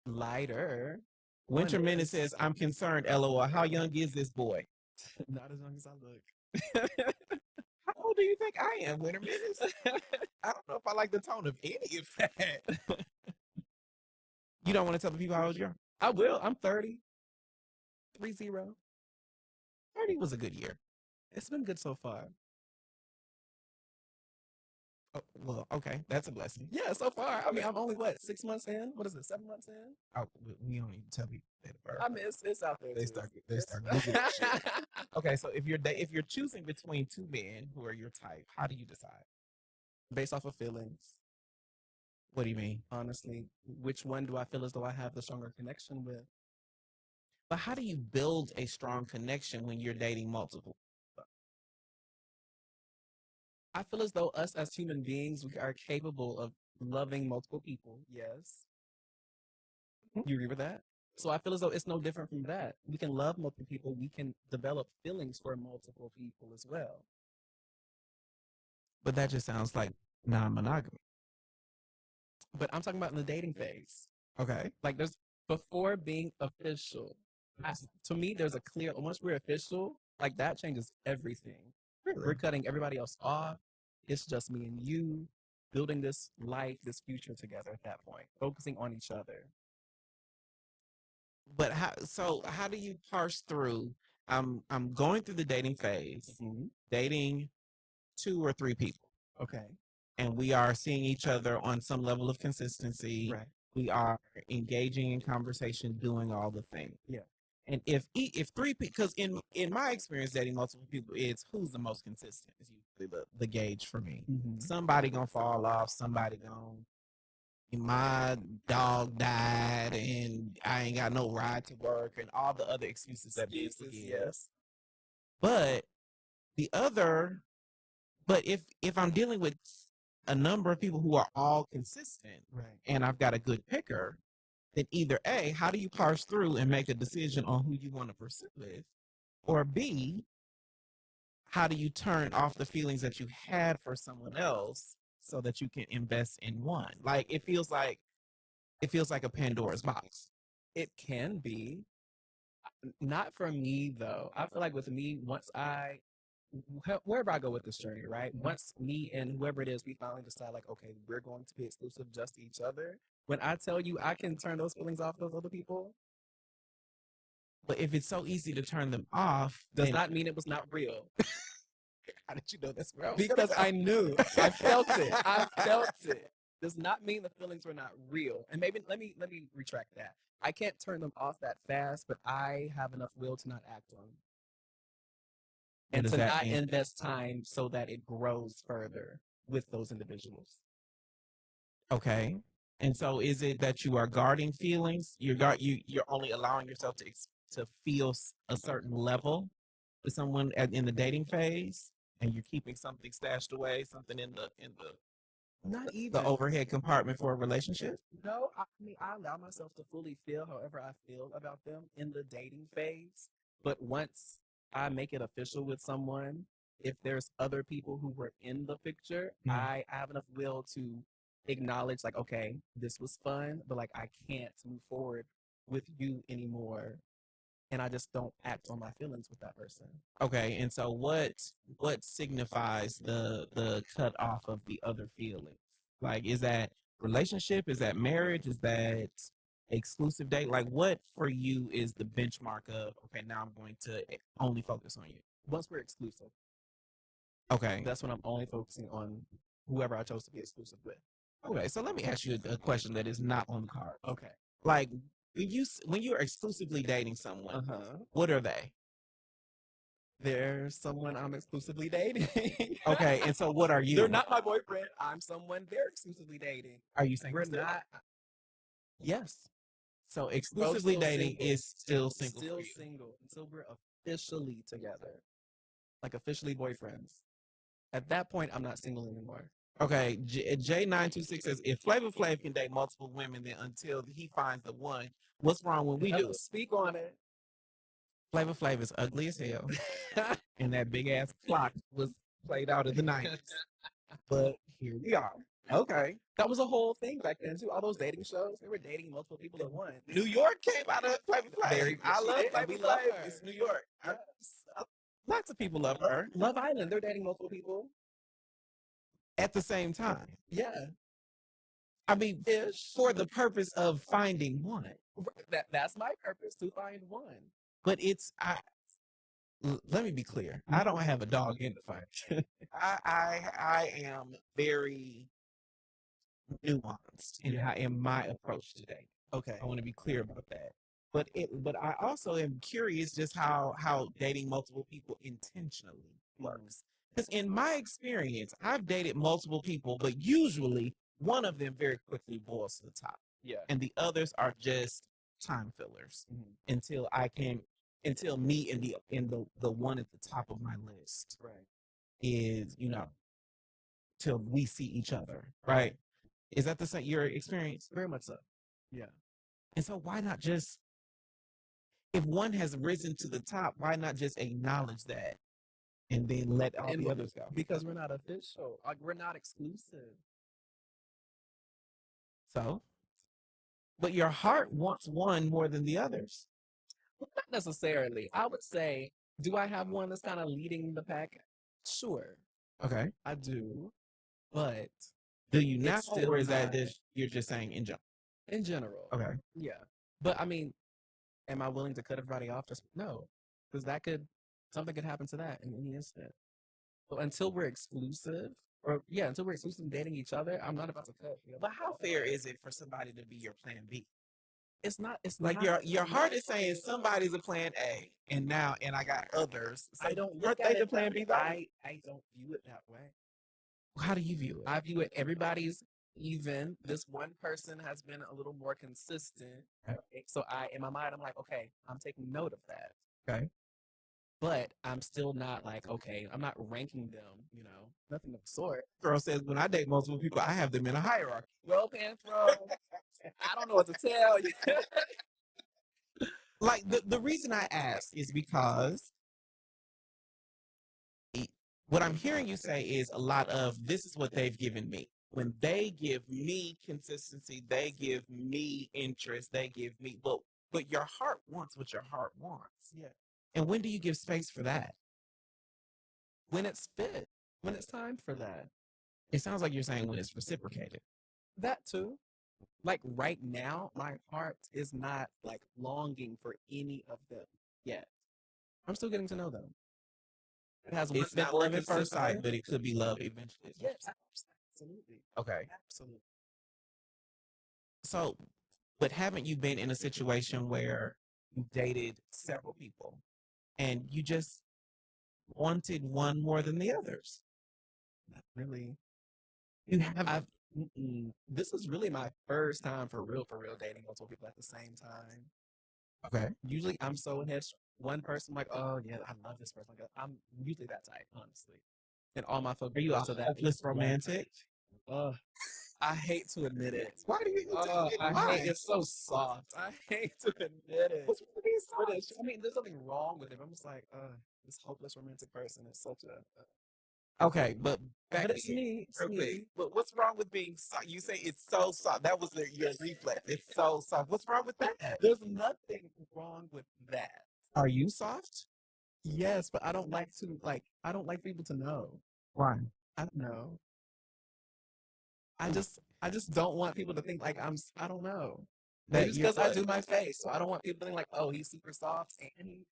[SPEAKER 2] Lighter.
[SPEAKER 1] Winter
[SPEAKER 2] One
[SPEAKER 1] Minute
[SPEAKER 2] is-
[SPEAKER 1] says, "I'm concerned. LOL. How young is this boy?
[SPEAKER 2] Not as young as I look.
[SPEAKER 1] How old do you think I am, Winter Minute? I don't know if I like the tone of any of that. You don't want to tell the people how old you are?
[SPEAKER 2] I will. I'm 30. 30.
[SPEAKER 1] 30 was a good year.
[SPEAKER 2] It's been good so far.
[SPEAKER 1] Oh, well, okay, that's a blessing.
[SPEAKER 2] Yeah, so far. I mean, I'm only 6 months in? What is it, 7 months in?
[SPEAKER 1] Oh, we don't even tell people that.
[SPEAKER 2] I mean, it's out there.
[SPEAKER 1] They
[SPEAKER 2] too.
[SPEAKER 1] start Googling shit. Okay, so if you're choosing between two men who are your type, how do you decide?
[SPEAKER 2] Based off of feelings,
[SPEAKER 1] What do you mean?
[SPEAKER 2] honestly. Which one do I feel as though I have the stronger connection with?
[SPEAKER 1] But how do you build a strong connection when you're dating multiple?
[SPEAKER 2] I feel as though us as human beings, we are capable of loving multiple people. Yes. You agree with that? So I feel as though it's no different from that. We can love multiple people. We can develop feelings for multiple people as well.
[SPEAKER 1] But that just sounds like non-monogamy.
[SPEAKER 2] But I'm talking about in the dating phase.
[SPEAKER 1] Okay.
[SPEAKER 2] Like before being official, to me, there's a clear, once we're official, like that changes everything. We're cutting everybody else off. It's just me and you building this life, this future together at that point, focusing on each other.
[SPEAKER 1] But how do you parse through? I'm going through the dating phase, dating 2 or 3 people.
[SPEAKER 2] Okay.
[SPEAKER 1] And we are seeing each other on some level of consistency.
[SPEAKER 2] Right.
[SPEAKER 1] We are engaging in conversation, doing all the things.
[SPEAKER 2] Yeah.
[SPEAKER 1] And if 3 people, because in my experience dating multiple people, it's who's the most consistent is usually the gauge for me. Somebody gonna fall off. Somebody gonna. My dog died, and I ain't got no ride to work, and all the other excuses that people give.
[SPEAKER 2] Yes.
[SPEAKER 1] But if I'm dealing with a number of people who are all consistent,
[SPEAKER 2] Right.
[SPEAKER 1] and I've got a good picker, then either A, how do you parse through and make a decision on who you want to pursue with? Or B, how do you turn off the feelings that you had for someone else so that you can invest in one? Like it feels like a Pandora's box.
[SPEAKER 2] It can be. Not for me though. I feel like with me, wherever I go with this journey, right? Once me and whoever it is, we finally decide like, okay, we're going to be exclusive just to each other. When I tell you I can turn those feelings off those other people,
[SPEAKER 1] But if it's so easy to turn them off,
[SPEAKER 2] does
[SPEAKER 1] then
[SPEAKER 2] not mean it was not real.
[SPEAKER 1] how did you know that's real?
[SPEAKER 2] Because I knew. I felt it. I felt it. Does not mean the feelings were not real. And maybe let me retract that. I can't turn them off that fast, but I have enough will to not act on them. And to not invest time so that it grows further with those individuals.
[SPEAKER 1] Okay. And so is it that you are guarding feelings? You're only allowing yourself to feel a certain level with someone in the dating phase, and you're keeping something stashed away, something in the
[SPEAKER 2] Not even
[SPEAKER 1] the overhead compartment for a relationship?
[SPEAKER 2] No, I mean I allow myself to fully feel however I feel about them in the dating phase. But once I make it official with someone, if there's other people who were in the picture, I have enough will to acknowledge like, okay, this was fun, but like I can't move forward with you anymore. And I just don't act on my feelings with that person.
[SPEAKER 1] Okay, and so what signifies the cut off of the other feelings? Like, is that relationship? Is that marriage? Is that exclusive date? Like, what for you is the benchmark of, okay, now I'm going to only focus on you?
[SPEAKER 2] Once we're exclusive,
[SPEAKER 1] Okay.
[SPEAKER 2] that's when I'm only focusing on whoever I chose to be exclusive with.
[SPEAKER 1] Okay, so let me ask you a question that is not on the card.
[SPEAKER 2] Okay.
[SPEAKER 1] Like, when you're exclusively dating someone, what are they?
[SPEAKER 2] They're someone I'm exclusively dating.
[SPEAKER 1] Okay, and so what are you?
[SPEAKER 2] They're not my boyfriend. I'm someone they're exclusively dating.
[SPEAKER 1] Are you single?
[SPEAKER 2] We're
[SPEAKER 1] still?
[SPEAKER 2] not. Yes.
[SPEAKER 1] So exclusively dating is still single.
[SPEAKER 2] Still
[SPEAKER 1] for you.
[SPEAKER 2] single until we're officially together, like officially boyfriends. At that point, I'm not single anymore.
[SPEAKER 1] Okay, J926 says if Flavor Flav can date multiple women, then until he finds the one, what's wrong when we do it?
[SPEAKER 2] Speak on it.
[SPEAKER 1] Flavor Flav is ugly as hell, and that big ass clock was played out in the 90s. But here we are. Okay,
[SPEAKER 2] That was a whole thing back then too. All those dating shows, they were dating multiple people at once.
[SPEAKER 1] New York came out of Flavor Flav. I love Flavor
[SPEAKER 2] we love
[SPEAKER 1] Flav.
[SPEAKER 2] her.
[SPEAKER 1] It's New York.
[SPEAKER 2] Yes.
[SPEAKER 1] Lots of people love her
[SPEAKER 2] Love Island, they're dating multiple people.
[SPEAKER 1] at the same time.
[SPEAKER 2] Yeah.
[SPEAKER 1] I mean, for the purpose of finding one.
[SPEAKER 2] That's my purpose, to find one.
[SPEAKER 1] But let me be clear. I don't have a dog in the fight. I am very nuanced in my approach today.
[SPEAKER 2] Okay.
[SPEAKER 1] I want to be clear about that. But I also am curious just how dating multiple people intentionally works. Because in my experience, I've dated multiple people, but usually one of them very quickly boils to the top.
[SPEAKER 2] Yeah.
[SPEAKER 1] And the others are just time fillers until me and the one at the top of my list is, till we see each other. Right. Is that the same your experience?
[SPEAKER 2] Very much so. Yeah.
[SPEAKER 1] And so why not just, if one has risen to the top, why not just acknowledge that and then let all the others go?
[SPEAKER 2] Because we're not official. Like, we're not exclusive.
[SPEAKER 1] So But your heart wants one more than the others.
[SPEAKER 2] Not necessarily. I would say, do I have one that's kind of leading the pack? Sure,
[SPEAKER 1] Okay.
[SPEAKER 2] I do. But
[SPEAKER 1] Do you now,
[SPEAKER 2] it's still
[SPEAKER 1] or is that
[SPEAKER 2] not-
[SPEAKER 1] just you're just saying in general?
[SPEAKER 2] in general.
[SPEAKER 1] Okay.
[SPEAKER 2] Yeah. But I mean, am I willing to cut everybody off? Just no. Because something could happen to that in any instant. So until we're exclusive, until we're exclusive dating each other, I'm not about to cut.
[SPEAKER 1] But how fair is it for somebody to be your plan B?
[SPEAKER 2] It's not. It's
[SPEAKER 1] Like
[SPEAKER 2] not,
[SPEAKER 1] your heart is saying somebody's a plan A, and I got others. So
[SPEAKER 2] I don't
[SPEAKER 1] aren't
[SPEAKER 2] look
[SPEAKER 1] they
[SPEAKER 2] at
[SPEAKER 1] the
[SPEAKER 2] it
[SPEAKER 1] plan B? Though?
[SPEAKER 2] I don't view it that way.
[SPEAKER 1] How do you view it?
[SPEAKER 2] I view it everybody's even. This one person has been a little more consistent. Okay? So in my mind, I'm like, okay, I'm taking note of that.
[SPEAKER 1] Okay.
[SPEAKER 2] But I'm still not like, okay, I'm not ranking them, nothing of the sort.
[SPEAKER 1] Girl says when I date multiple people, I have them in a hierarchy.
[SPEAKER 2] Well, Panthro, I don't know what to tell you.
[SPEAKER 1] Like the reason I ask is because what I'm hearing you say is a lot of this is what they've given me. When they give me consistency, they give me interest, they give me but your heart wants what your heart wants.
[SPEAKER 2] Yeah.
[SPEAKER 1] And when do you give space for that?
[SPEAKER 2] When it's fit, when it's time for that.
[SPEAKER 1] It sounds like you're saying when it's reciprocated.
[SPEAKER 2] That too. Like right now, my heart is not like longing for any of them yet. I'm still getting to know them.
[SPEAKER 1] It's not love at first sight, but it could be love eventually.
[SPEAKER 2] Yes, absolutely.
[SPEAKER 1] Okay.
[SPEAKER 2] Absolutely.
[SPEAKER 1] So, but haven't you been in a situation where you dated several people and you just wanted one more than the others?
[SPEAKER 2] Not really.
[SPEAKER 1] You have.
[SPEAKER 2] This is really my first time for real dating multiple people at the same time.
[SPEAKER 1] Okay.
[SPEAKER 2] Usually I'm so headstrong. One person like, oh yeah, I love this person. Like, I'm usually that type, honestly. And all my folks
[SPEAKER 1] Are you a
[SPEAKER 2] to that
[SPEAKER 1] hopeless romantic?
[SPEAKER 2] I hate to admit it.
[SPEAKER 1] Why do you?
[SPEAKER 2] I hate it's so soft. I hate to admit it.
[SPEAKER 1] What's with these
[SPEAKER 2] But
[SPEAKER 1] songs?
[SPEAKER 2] I mean, there's nothing wrong with it. I'm just like, this hopeless romantic person is such a.
[SPEAKER 1] Okay, but back
[SPEAKER 2] But
[SPEAKER 1] to
[SPEAKER 2] it's
[SPEAKER 1] you,
[SPEAKER 2] me. It's
[SPEAKER 1] real quick.
[SPEAKER 2] me.
[SPEAKER 1] But what's wrong with being soft? You say it's so soft. That was your reflex. It's so soft. What's wrong with that?
[SPEAKER 2] There's nothing wrong with that.
[SPEAKER 1] Are you soft?
[SPEAKER 2] Yes, but I don't like people to know.
[SPEAKER 1] Why?
[SPEAKER 2] I don't know. I just don't want people to think like I don't know.
[SPEAKER 1] That
[SPEAKER 2] Just
[SPEAKER 1] you're
[SPEAKER 2] because I
[SPEAKER 1] what?
[SPEAKER 2] do my face. So I don't want people to think like, oh, he's super soft and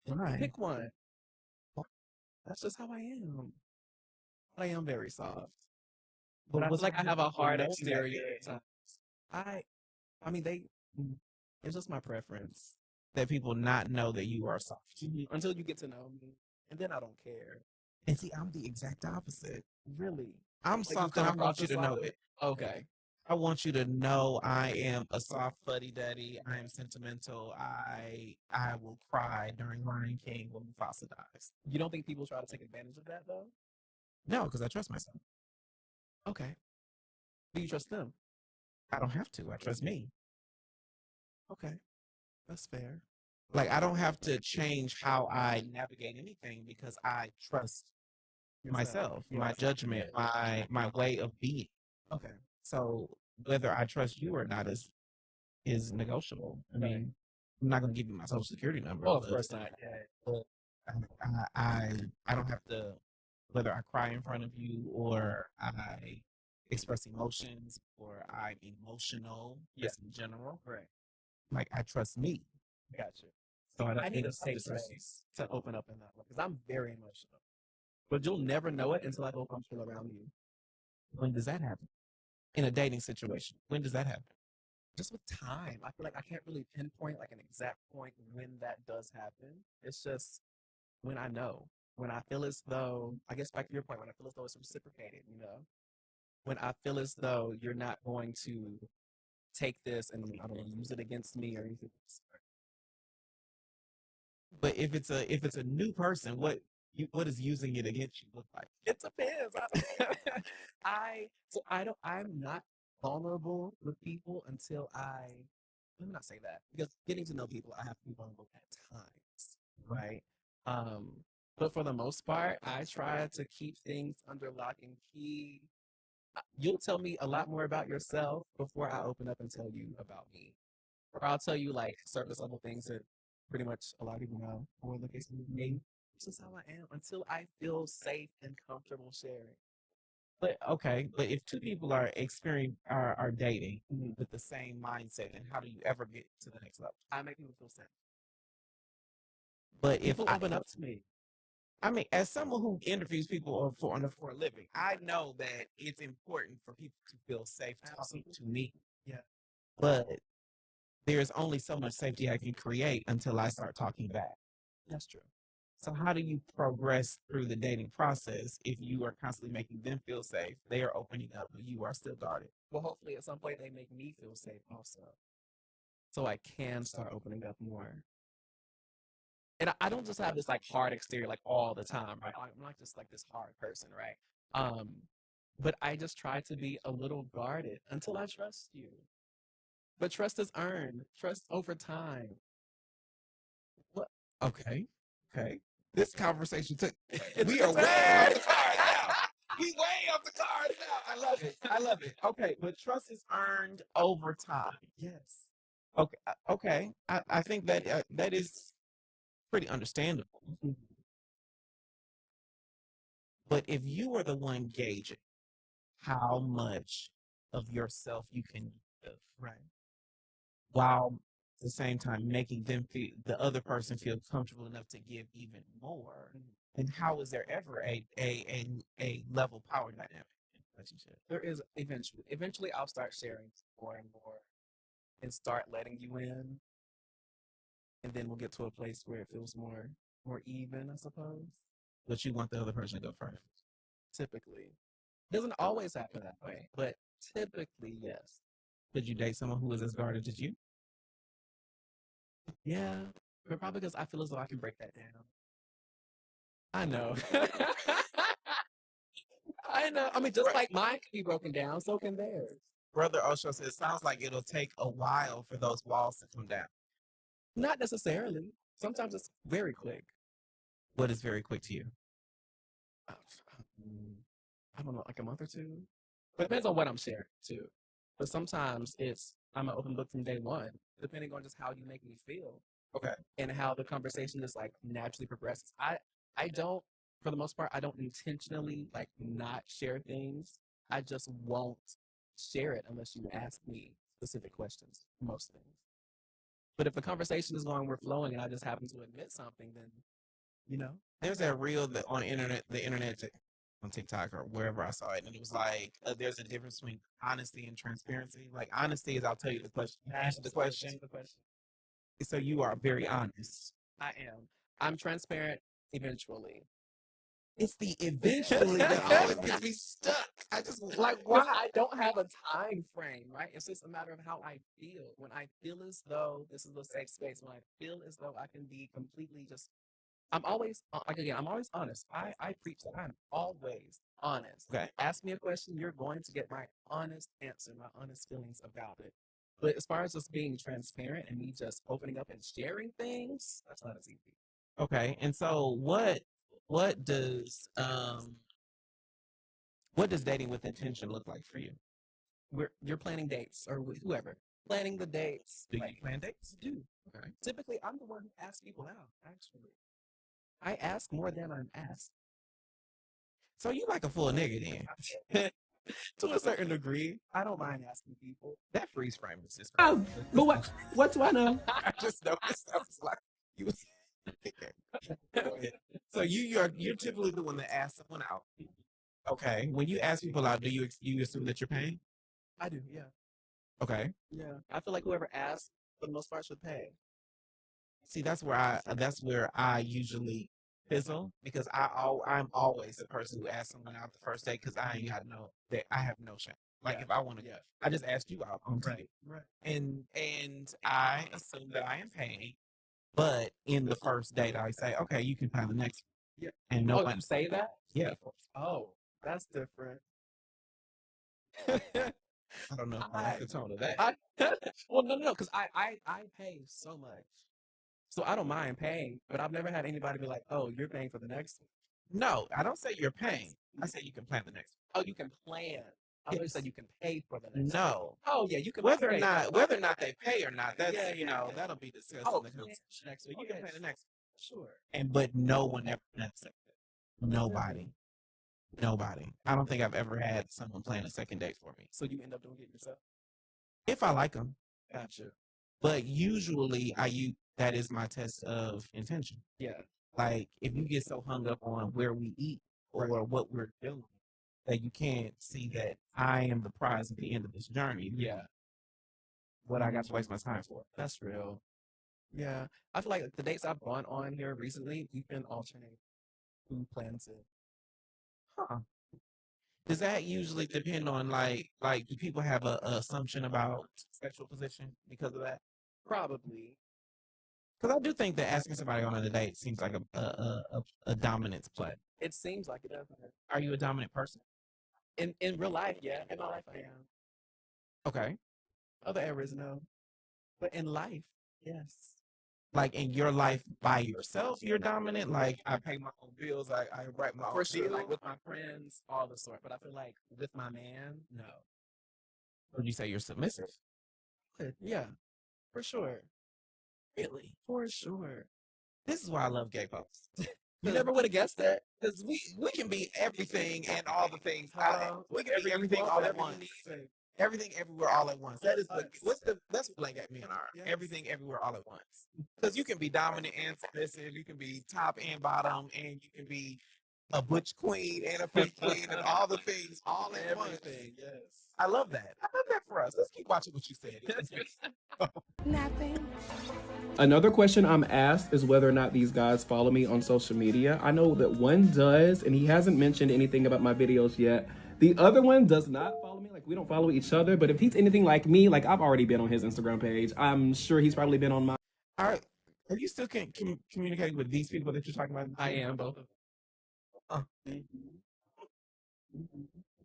[SPEAKER 1] Why?
[SPEAKER 2] pick one. That's just how I am. I am very soft. But I feel like I have a hard exterior at times. I mean it's just my preference.
[SPEAKER 1] That people not know that you are soft.
[SPEAKER 2] Until you get to know me. And then I don't care.
[SPEAKER 1] And see, I'm the exact opposite.
[SPEAKER 2] Really.
[SPEAKER 1] I'm
[SPEAKER 2] Like,
[SPEAKER 1] soft
[SPEAKER 2] you
[SPEAKER 1] and I
[SPEAKER 2] come
[SPEAKER 1] want
[SPEAKER 2] across
[SPEAKER 1] you to
[SPEAKER 2] as
[SPEAKER 1] know
[SPEAKER 2] soft?
[SPEAKER 1] it.
[SPEAKER 2] Okay.
[SPEAKER 1] I want you to know I am a soft fuddy duddy. I am sentimental. I will cry during Lion King when Mufasa dies.
[SPEAKER 2] You don't think people try to take advantage of that though?
[SPEAKER 1] No, because I trust myself.
[SPEAKER 2] Okay. Do you trust them?
[SPEAKER 1] I don't have to. I trust me.
[SPEAKER 2] Okay. That's fair.
[SPEAKER 1] Like I don't have to change how I navigate anything because I trust myself, my judgment, my way of being.
[SPEAKER 2] Okay.
[SPEAKER 1] So whether I trust you or not is negotiable. I mean, I'm not going to give you my social security number.
[SPEAKER 2] Oh, of course not.
[SPEAKER 1] But I don't have to, whether I cry in front of you or I express emotions or I'm emotional, just in general.
[SPEAKER 2] Right.
[SPEAKER 1] Like I trust me.
[SPEAKER 2] Gotcha.
[SPEAKER 1] So
[SPEAKER 2] I need a
[SPEAKER 1] it's
[SPEAKER 2] safe space to open up in that way because I'm very emotional. But you'll never know it until I feel comfortable around you.
[SPEAKER 1] When does that happen? In a dating situation, when does that happen?
[SPEAKER 2] Just with time. I feel like I can't really pinpoint like an exact point when that does happen. It's just when I know. When I feel as though, I guess back to your point, when I feel as though it's reciprocated, when I feel as though you're not going to take this and I don't know, use it against me or anything.
[SPEAKER 1] But if it's a new person, what is using it against you look like?
[SPEAKER 2] It depends. I'm not vulnerable with people until let me not say that because getting to know people, I have to be vulnerable at times, right? But for the most part, I try to keep things under lock and key You'll tell me a lot more about yourself before I open up and tell you about me. Or I'll tell you like surface level things that pretty much a lot of people know. Or in the case of me, this is how I am until I feel safe and comfortable sharing.
[SPEAKER 1] But okay, but if two people are are dating with the same mindset, then how do you ever get to the next level?
[SPEAKER 2] I make people feel safe.
[SPEAKER 1] But if
[SPEAKER 2] People open up to me.
[SPEAKER 1] I mean, as someone who interviews people for a living, I know that it's important for people to feel safe talking to me.
[SPEAKER 2] Yeah.
[SPEAKER 1] But there's only so much safety I can create until I start talking back.
[SPEAKER 2] That's true.
[SPEAKER 1] So how do you progress through the dating process if you are constantly making them feel safe? They are opening up, but you are still guarded.
[SPEAKER 2] Well, hopefully at some point they make me feel safe also. So I can start opening up more. And I don't just have this like hard exterior like all the time, right? I'm not just like this hard person, right? But I just try to be a little guarded until I trust you. But trust is earned. Trust over time.
[SPEAKER 1] What? Okay. This conversation took.
[SPEAKER 2] We
[SPEAKER 1] We
[SPEAKER 2] are
[SPEAKER 1] are
[SPEAKER 2] way
[SPEAKER 1] way
[SPEAKER 2] off
[SPEAKER 1] off
[SPEAKER 2] the
[SPEAKER 1] the cards now. We way off the cards now. I love it. I love it. Okay, but trust is earned over time.
[SPEAKER 2] Yes.
[SPEAKER 1] Okay. Okay. I think that that is pretty understandable. But if you are the one gauging how much of yourself you can give,
[SPEAKER 2] Right.
[SPEAKER 1] while at the same time making the other person feel comfortable enough to give even more, then how is there ever a level power dynamic in a relationship?
[SPEAKER 2] There is eventually. Eventually I'll start sharing more and more and start letting you in. And then we'll get to a place where it feels more even, I suppose.
[SPEAKER 1] But you want the other person to go first.
[SPEAKER 2] Typically. Doesn't always happen that way, but typically, yes.
[SPEAKER 1] Could you date someone who is as guarded as you?
[SPEAKER 2] Yeah, but probably because I feel as though I can break that down. I know. I know. I mean, just like mine can be broken down, so can theirs.
[SPEAKER 1] Brother Osho says, it sounds like it'll take a while for those walls to come down.
[SPEAKER 2] Not necessarily. Sometimes it's very quick.
[SPEAKER 1] What is very quick to you?
[SPEAKER 2] I don't know, like a month or two. But it depends on what I'm sharing too. But sometimes I'm an open book from day one, depending on just how you make me feel.
[SPEAKER 1] Okay.
[SPEAKER 2] And how the conversation just like naturally progresses. I don't, for the most part, I don't intentionally like not share things. I just won't share it unless you ask me specific questions, most things. But if the conversation is going, we're flowing, and I just happen to admit something, then, you know.
[SPEAKER 1] There's that reel that on the internet, on TikTok or wherever I saw it, and it was like, there's a difference between honesty and transparency. Like honesty is I'll tell you the question, answer the question. So you are very honest.
[SPEAKER 2] I am. I'm transparent eventually.
[SPEAKER 1] It's the eventually that always gets me stuck. I just like why?
[SPEAKER 2] I don't have a time frame, right? It's just a matter of how I feel. When I feel as though this is a safe space, when I feel as though I can be completely just, I'm always, like again, I'm always honest. I preach that I'm always honest.
[SPEAKER 1] Okay.
[SPEAKER 2] Ask me a question, you're going to get my honest answer, my honest feelings about it. But as far as just being transparent and me just opening up and sharing things, that's not as easy.
[SPEAKER 1] Okay, and so what does dating with intention look like for you?
[SPEAKER 2] You're planning dates or whoever planning the dates.
[SPEAKER 1] Do you plan dates?
[SPEAKER 2] Do.
[SPEAKER 1] Okay.
[SPEAKER 2] Typically, I'm the one who asks people out. Actually, I ask more than I'm asked.
[SPEAKER 1] So you like a full nigga then?
[SPEAKER 2] To a certain degree, I don't mind asking people.
[SPEAKER 1] That freeze frame is just
[SPEAKER 9] Oh, but what do I know?
[SPEAKER 1] I just noticed. I was like, you. Go ahead. So you're typically the one that asks someone out. Okay. When you ask people out, do you assume that you're paying?
[SPEAKER 2] I do, yeah.
[SPEAKER 1] Okay.
[SPEAKER 2] Yeah. I feel like whoever asks, for the most part, should pay.
[SPEAKER 1] See, that's where I usually fizzle because I'm always the person who asks someone out the first date because I have no shame. Like if I want to, I just asked you out on TV,
[SPEAKER 2] Right.
[SPEAKER 1] and I assume that I am paying, but in the first date I say, okay, you can pay the next one.
[SPEAKER 2] Yeah.
[SPEAKER 1] And no
[SPEAKER 2] Oh,
[SPEAKER 1] one
[SPEAKER 2] you say that?
[SPEAKER 1] Yeah.
[SPEAKER 2] Oh, that's different.
[SPEAKER 1] I don't know if I like the tone of that.
[SPEAKER 2] Well, no, because I pay so much. So I don't mind paying, but I've never had anybody be like, oh, you're paying for the next one.
[SPEAKER 1] No, I don't say you're paying. I say you can plan the next one.
[SPEAKER 2] Oh, you can plan. I thought you said you can pay for the next.
[SPEAKER 1] No.
[SPEAKER 2] Oh yeah, you can
[SPEAKER 1] Whether or
[SPEAKER 2] pay.
[SPEAKER 1] not they pay or not, that's that'll be discussed
[SPEAKER 2] Oh,
[SPEAKER 1] in the conversation next week. You can pay the next
[SPEAKER 2] Sure.
[SPEAKER 1] but no one ever accepted. Nobody. I don't think I've ever had someone plan a second date for me.
[SPEAKER 2] So you end up doing it yourself.
[SPEAKER 1] If I like them.
[SPEAKER 2] Gotcha.
[SPEAKER 1] But usually that is my test of intention.
[SPEAKER 2] Yeah.
[SPEAKER 1] Like if you get so hung up on where we eat or what we're doing that you can't see that I am the prize at the end of this journey.
[SPEAKER 2] Yeah.
[SPEAKER 1] What I got to waste my time for.
[SPEAKER 2] That's real. Yeah. I feel like the dates I've gone on here recently, we've been alternating who plans it.
[SPEAKER 1] Huh. Does that usually depend on like do people have a assumption about sexual position because of that?
[SPEAKER 2] Probably.
[SPEAKER 1] Because I do think that asking somebody on a date seems like a dominance play.
[SPEAKER 2] It seems like it does.
[SPEAKER 1] Are you a dominant person?
[SPEAKER 2] In real life, yeah. In my life, I am.
[SPEAKER 1] Okay.
[SPEAKER 2] Other areas, no. But in life, yes.
[SPEAKER 1] Like in your life by yourself, you're dominant. Like I pay my own bills. I write my own
[SPEAKER 2] For sure,
[SPEAKER 1] bills.
[SPEAKER 2] like with my friends, all the sort. But I feel like with my man, no.
[SPEAKER 1] Would you say you're submissive?
[SPEAKER 2] Yeah, for sure.
[SPEAKER 1] Really?
[SPEAKER 2] For sure.
[SPEAKER 1] This is why I love gay folks.
[SPEAKER 2] You never would have guessed that.
[SPEAKER 1] Because we can be everything and all the things. We can be
[SPEAKER 2] Whatever you
[SPEAKER 1] everything
[SPEAKER 2] want,
[SPEAKER 1] all at
[SPEAKER 2] whatever you
[SPEAKER 1] once.
[SPEAKER 2] need.
[SPEAKER 1] Everything everywhere all at once. That is that's what black men are.
[SPEAKER 2] Yes.
[SPEAKER 1] Everything everywhere all at once. Because you can be dominant and submissive, you can be top and bottom, and you can be a butch queen and a fifth queen and all the things all at once.
[SPEAKER 2] Everything, yes.
[SPEAKER 1] I love that. I love that for us. Let's keep watching what you said.
[SPEAKER 9] Another question I'm asked is whether or not these guys follow me on social media. I know that one does, and he hasn't mentioned anything about my videos yet. The other one does not follow me. Like, we don't follow each other. But if he's anything like me, like, I've already been on his Instagram page. I'm sure he's probably been on mine.
[SPEAKER 1] Are you still communicating with these people that you're talking about?
[SPEAKER 2] I am, both of them.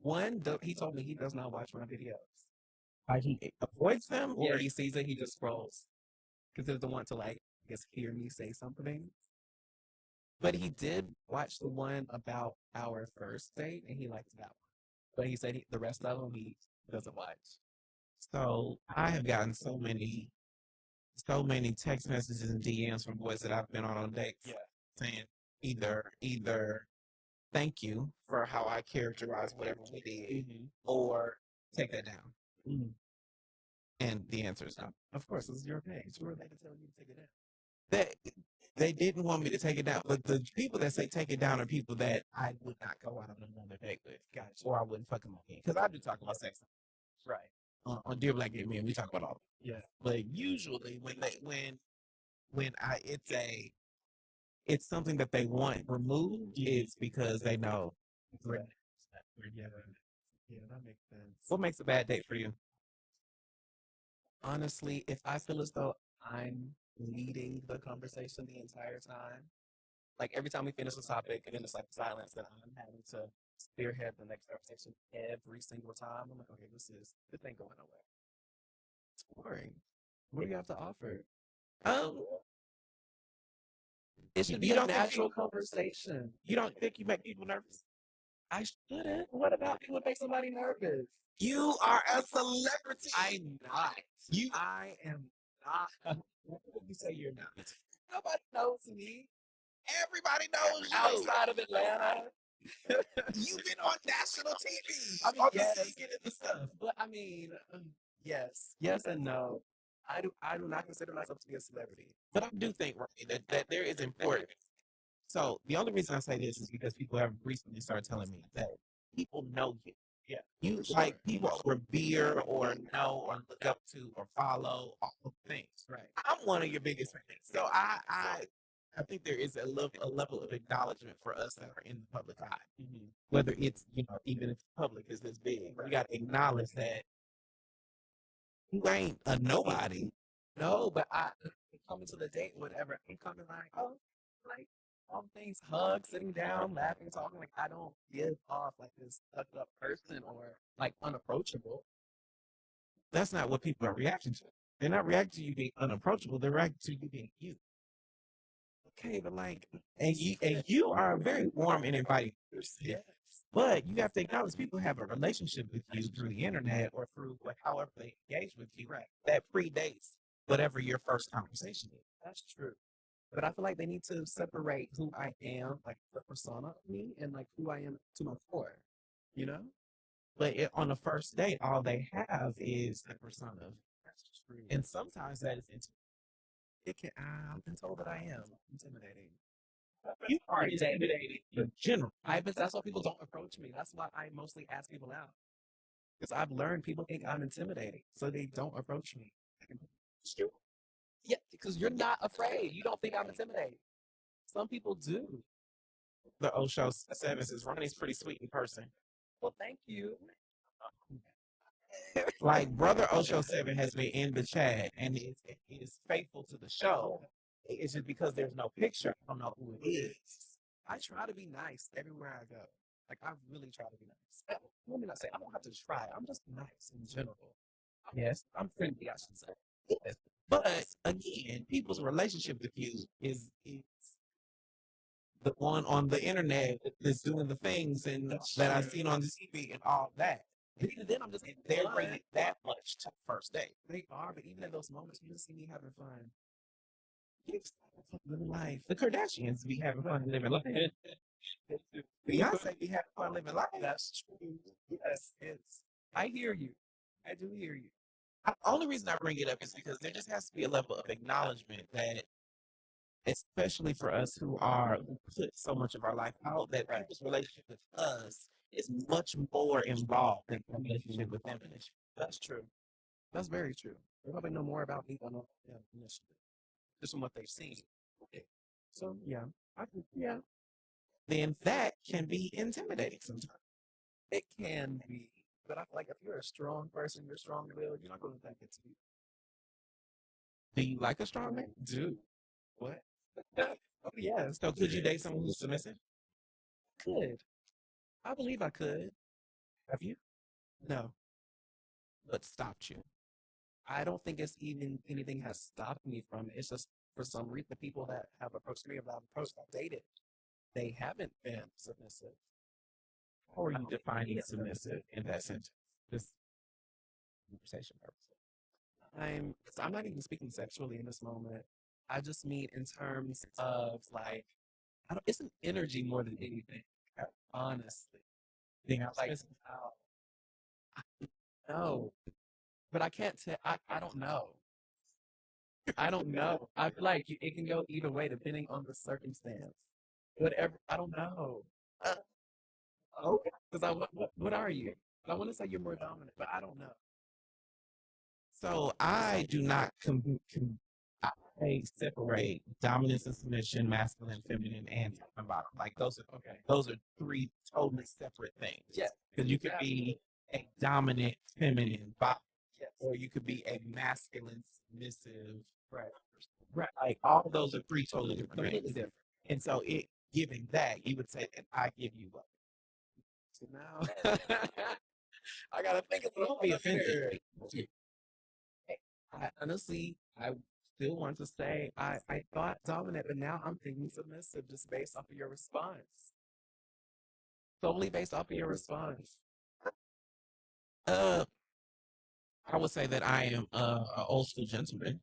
[SPEAKER 2] One, he told me he does not watch my videos.
[SPEAKER 1] Like he avoids them,
[SPEAKER 2] Or
[SPEAKER 1] or
[SPEAKER 2] he sees it, he just scrolls. Because he doesn't want to, like, I guess, hear me say something. But he did watch the one about our first date, and he liked that one. But he said the rest of them he doesn't watch.
[SPEAKER 1] So I have gotten so many text messages and DMs from boys that I've been on dates, saying either thank you for how I characterize whatever we did, or take that down. And the answer is no.
[SPEAKER 2] Of course, it's your page. Who are they to tell you to take it down?
[SPEAKER 1] They didn't want me to take it down, but the people that say take it down are people that I would not go out on another date with, or I wouldn't fuck them again. Because I do talk about sex,
[SPEAKER 2] Right.
[SPEAKER 1] On Dear Black Gay Men, we talk about all of it.
[SPEAKER 2] Yeah.
[SPEAKER 1] But usually it's something that they want removed, it's because they know.
[SPEAKER 2] Yeah, that makes sense.
[SPEAKER 1] What makes a bad date for you?
[SPEAKER 2] Honestly, if I feel as though I'm leading the conversation the entire time, like every time we finish a topic and then it's like silence, then I'm having to spearhead the next conversation every single time. I'm like, okay, this ain't going nowhere. It's boring. What do you have to offer? It should be a natural conversation.
[SPEAKER 1] You don't think you make people nervous?
[SPEAKER 2] I shouldn't. What about me would make somebody nervous?
[SPEAKER 1] You are a celebrity.
[SPEAKER 2] I'm not. I am not.
[SPEAKER 1] What would you say you're not?
[SPEAKER 2] Nobody knows me.
[SPEAKER 1] Everybody knows you.
[SPEAKER 2] Outside of Atlanta.
[SPEAKER 1] You've been on national TV.
[SPEAKER 2] I mean,
[SPEAKER 1] on
[SPEAKER 2] yes.
[SPEAKER 1] the singing and the stuff.
[SPEAKER 2] But I mean, yes and no. I do not consider myself to be a celebrity.
[SPEAKER 1] But I do think, Ronnie, that there is important. So the only reason I say this is because people have recently started telling me that people know you.
[SPEAKER 2] Yeah.
[SPEAKER 1] You like people revere or know or look up to or follow all the things.
[SPEAKER 2] Right.
[SPEAKER 1] I'm one of your biggest fans. So I think there is a level of acknowledgement for us that are in the public eye. Whether it's, even if the public is this big, you got to acknowledge that you ain't a nobody.
[SPEAKER 2] No, but I coming to the date, whatever. I'm coming like all things, hug, sitting down, laughing, talking. Like I don't give off like this stuck up person or like unapproachable.
[SPEAKER 1] That's not what people are reacting to. They're not reacting to you being unapproachable. They're reacting to you being you. Okay, but and you are a very warm and inviting person.
[SPEAKER 2] Yes.
[SPEAKER 1] But you have to acknowledge people have a relationship with you through the internet or through however they engage with you, right? That predates whatever your first conversation is.
[SPEAKER 2] That's true. But I feel like they need to separate who I am, like the persona of me, and like who I am to my core. You know?
[SPEAKER 1] But on the first date, all they have is the persona.
[SPEAKER 2] That's true.
[SPEAKER 1] And sometimes that is
[SPEAKER 2] It can. I've been told that I am intimidating.
[SPEAKER 1] you are intimidating in general.
[SPEAKER 2] That's why people don't approach me. That's why I mostly ask people out. Because I've learned people think I'm intimidating, so they don't approach me. Yeah, because you're not afraid. You don't think I'm intimidating. Some people do.
[SPEAKER 1] The Osho 7 says Ronnie's pretty sweet in person.
[SPEAKER 2] Well, thank you.
[SPEAKER 1] Like Brother Osho 7 has been in the chat and is faithful to the show. It's just because there's no picture. I don't know who it is.
[SPEAKER 2] I try to be nice everywhere I go. Like, I really try to be nice. Let me not say I don't have to try. I'm just nice in general.
[SPEAKER 1] Yes,
[SPEAKER 2] I'm friendly, I should say.
[SPEAKER 1] yes. But again, people's relationship with you is the one on the internet that's doing the things and that I've seen on the TV and all that.
[SPEAKER 2] And even then, I'm just
[SPEAKER 1] And they're bringing that much to the first date.
[SPEAKER 2] They are, but even in those moments, you just see me having fun.
[SPEAKER 1] It's living life. The Kardashians be having fun living life. Beyonce be having fun living life.
[SPEAKER 2] That's true. Yes, it's. I hear you. I do hear you.
[SPEAKER 1] The only reason I bring it up is because there just has to be a level of acknowledgement that, especially for us who put so much of our life out, that people's relationship with us is much more involved than the relationship with them.
[SPEAKER 2] That's true. That's very true. They probably know more about me than I know initially, just from what they've seen. So yeah, yeah,
[SPEAKER 1] Then that can be intimidating sometimes.
[SPEAKER 2] it can be. But I feel like if you're a strong person, you're strong-willed, you're not going to think it's you.
[SPEAKER 1] Do you like a strong man?
[SPEAKER 2] Do what? Oh yes,
[SPEAKER 1] So could you date someone who's submissive?
[SPEAKER 2] could. I believe I could.
[SPEAKER 1] Have you?
[SPEAKER 2] No,
[SPEAKER 1] What stopped you?
[SPEAKER 2] I don't think it's even anything has stopped me from it. It's just for some reason the people that have approached me or that I've approached, I've dated, they haven't been submissive.
[SPEAKER 1] How are you defining submissive in that sentence? Just conversation purposes.
[SPEAKER 2] I'm not even speaking sexually in this moment. I just mean in terms of like, it's an energy more than anything. Honestly,
[SPEAKER 1] Being
[SPEAKER 2] like,
[SPEAKER 1] submissive?
[SPEAKER 2] no, but I can't tell. I don't know. I don't know. I feel like it can go either way depending on the circumstance. Whatever. I don't know. Okay. Because what are you? I want to say you're more dominant, but I don't know.
[SPEAKER 1] So I do not I separate dominance and submission, masculine, feminine, and top and bottom. Like those are three totally separate things.
[SPEAKER 2] Yeah.
[SPEAKER 1] Because you could be a dominant feminine bottom,
[SPEAKER 2] Yes.
[SPEAKER 1] or you could be a masculine submissive.
[SPEAKER 2] Right.
[SPEAKER 1] Right. Like all of those are three totally different
[SPEAKER 2] Completely
[SPEAKER 1] things.
[SPEAKER 2] different.
[SPEAKER 1] And so giving that, you would say that I give you what?
[SPEAKER 2] So now I gotta think of
[SPEAKER 1] Don't be offended.
[SPEAKER 2] I still want to say I thought dominant, but now I'm thinking submissive just based off of your response. Solely based off of your response.
[SPEAKER 1] I would say that I am an old school gentleman.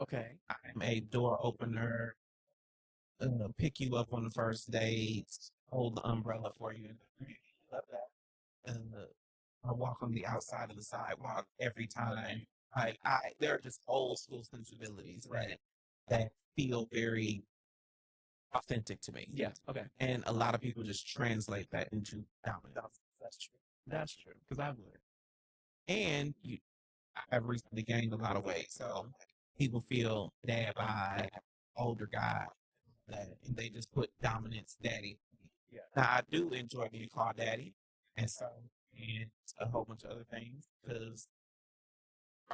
[SPEAKER 2] Okay.
[SPEAKER 1] I'm a door opener, pick you up on the first date, hold the umbrella for you. Love that. I walk on the outside of the sidewalk every time. There are just old school sensibilities that feel very authentic to me.
[SPEAKER 2] Yeah. Okay.
[SPEAKER 1] And a lot of people just translate that into dominance.
[SPEAKER 2] That's true. That's true. Because I would.
[SPEAKER 1] And I've recently gained a lot of weight, so people feel bad by older guy that and they just put dominance daddy.
[SPEAKER 2] Yeah.
[SPEAKER 1] Now I do enjoy being called daddy, and a whole bunch of other things. Because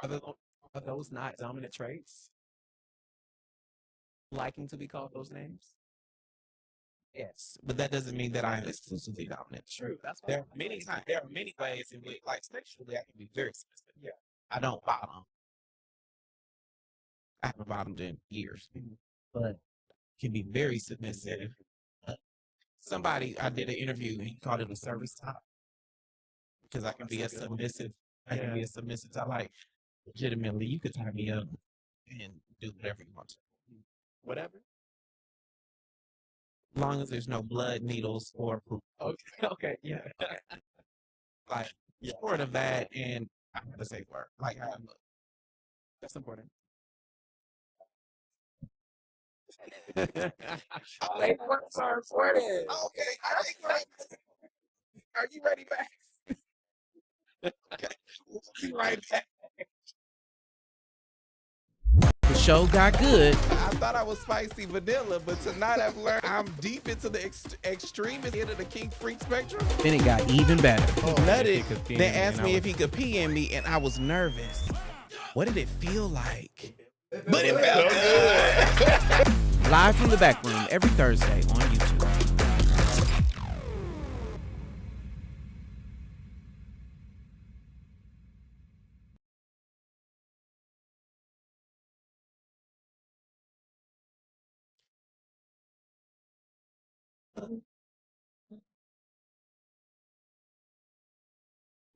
[SPEAKER 2] Are those not dominant traits? Liking to be called those names?
[SPEAKER 1] yes, but that doesn't mean that I am exclusively dominant.
[SPEAKER 2] True. That's
[SPEAKER 1] There are many times. There are many ways in which, like sexually, I can be very specific. Yeah, I don't bottom. I haven't bottomed in years, but can be very submissive. somebody, I did an interview and he called it a service top because I can be a submissive. I can be a submissive top. Like, legitimately, you could tie me up and do whatever you want to. Whatever. As long as there's no blood, needles, or poop. Okay, yeah. Like, short of that, and I have a safe word. Like, that's important. Safe words are important. Okay, are you ready, back? Okay, we'll be right back.
[SPEAKER 2] The show got good.
[SPEAKER 1] I thought I was spicy vanilla, but tonight I've learned I'm deep into the extremest end of the kink freak spectrum.
[SPEAKER 2] Then it got even better.
[SPEAKER 1] He nutted, then asked me if he could pee in me, and I was nervous. What did it feel like? But it felt good.
[SPEAKER 2] Live from the back room every Thursday on YouTube.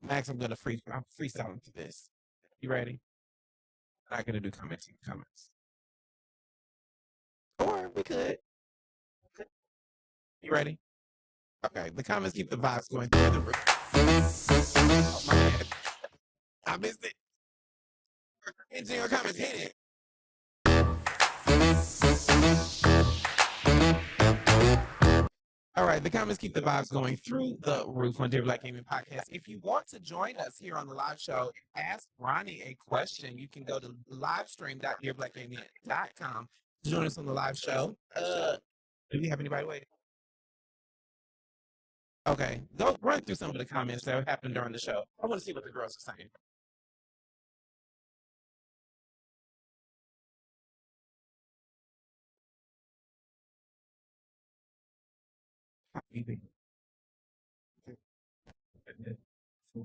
[SPEAKER 1] Max, I'm freestyling to this. You ready? I'm not gonna do comments. Or we could. You ready? Okay, the comments keep the vibes going through the roof. Oh, my bad. I missed it. Engine your comments, hit it. All right, the comments keep the vibes going through the roof on Dear Black Gaming Podcast. If you want to join us here on the live show, ask Ronnie a question. You can go to livestream.dearblackgaming.com to join us on the live show. Do we have anybody waiting? Okay, go run through some of the comments that happened during the show. I want to see what the girls are saying.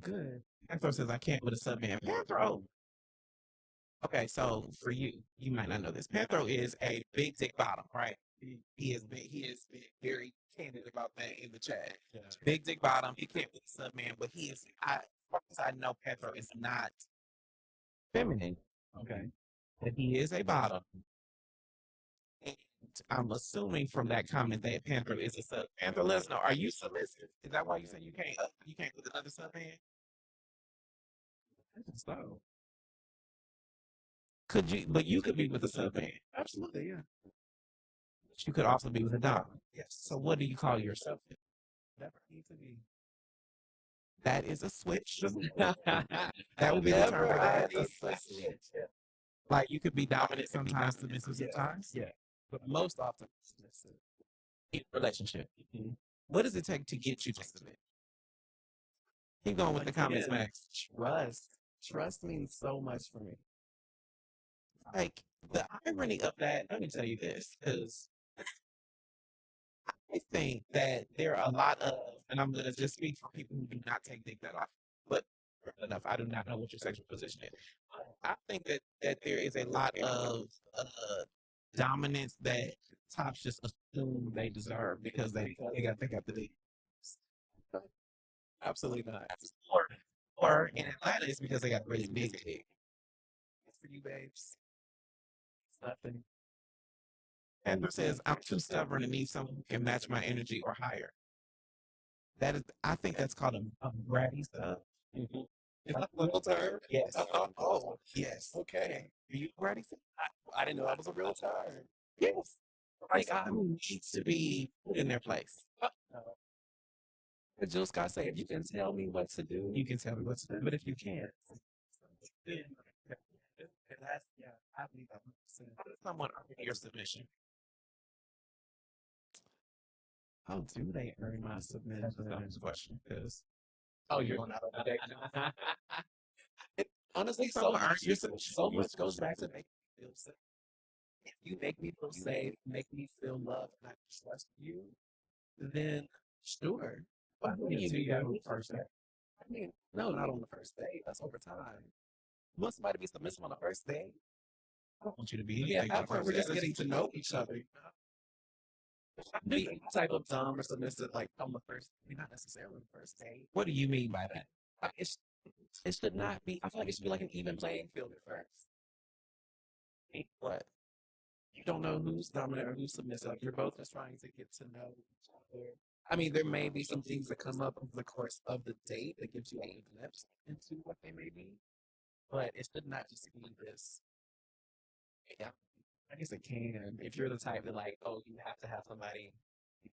[SPEAKER 1] Good. Panthro says I can't with a sub man. Panthro. Okay, so for you, you might not know this. Panthro is a big dick bottom, right? He is big. He is big, very candid about that in the chat. Yeah. Big dick bottom. He can't with a sub man, but he is. As far as I know, Panthro is not feminine. Okay, but he is a bottom. And I'm assuming from that comment that Panthro is a sub. Panthro, let us know. Are you submissive? Is that why you say you can't with another sub man? So, could you? But you could be with a sub man. Absolutely, yeah. But you could also be with a dom. Yes. So, what do you call yourself? Never need to be. That is a switch. That would be the term for that. A switch. Like you could be dominant sometimes, submissive sometimes. Yeah. But most often submissive. In a relationship. Mm-hmm. What does it take to get you to submit? Keep going with the comments, Max. Trust means so much for me. Like, the irony of that, let me tell you this, because I think that there are a lot of, and I'm going to just speak for people who do not take dick that often, but enough, I do not know what your sexual position is. I think that there is a lot of dominance that tops just assume they deserve because they got the dick. Absolutely not. Or in Atlanta, it's because they got really big dick. For you, babes. It's nothing. Andrew says, I'm too stubborn and need someone who can match my energy or higher. That is, I think that's called a bratty stuff. Mm-hmm. Is that a little term? Yes. Oh, yes. Okay. Are you bratty? I didn't know that was a real term. Yes. Like, who needs to be put in their place? Jill Scott said, if you can tell me what to do, you can tell me what to do. But if you can't, then that's, I believe that. Someone earn your submission. How do they earn my submission? That's the question. Because you're going out of the day. Honestly, someone earns your submission. So much goes back to making me feel safe. If you make me feel safe, make me feel loved, and I trust you, then sure. Why wouldn't you do that on the first day? I mean, no, not on the first day. That's over time. You want somebody to be submissive on the first day? I don't want you to be. Yeah, after we're just getting to know each other. Be any type of dumb or submissive, like on the first, not necessarily on the first date. What do you mean by that? It should not be. I feel like it should be like an even playing field at first. What? You don't know who's dominant or who's submissive. You're both just trying to get to know each other. I mean, there may be some things that come up over the course of the date that gives you a glimpse into what they may be, but it should not just be this. Yeah, I guess it can. If you're the type that like, oh, you have to have somebody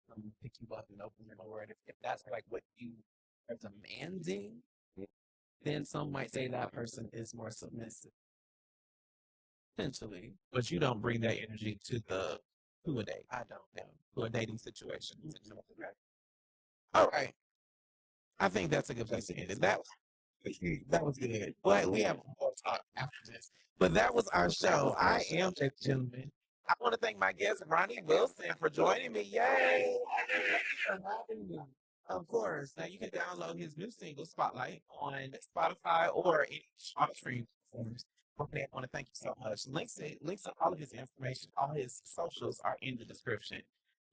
[SPEAKER 1] come pick you up and open your door, and if that's like what you are demanding, then some might say that person is more submissive. Potentially, but you don't bring that energy to a date. I don't know to a dating situation. All right, I think that's a good place to end it. That was good. But we have more talk after this. But that was our show. I am the gentleman. I want to thank my guest Ronnie Wilson for joining me. Yay! For having me. Of course. Now you can download his new single Spotlight on Spotify or any streaming platforms. I want to thank you so much. Links to all of his information, all his socials are in the description.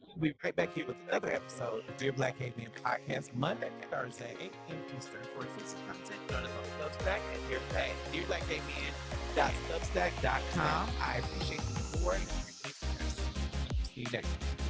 [SPEAKER 1] We'll be right back here with another episode of Dear Black Gay Men Podcast, Monday and Thursday, 8 p.m. Eastern. For exclusive content, join us on Substack at dearblackgaymen.substack.com. I appreciate the support. See you next time.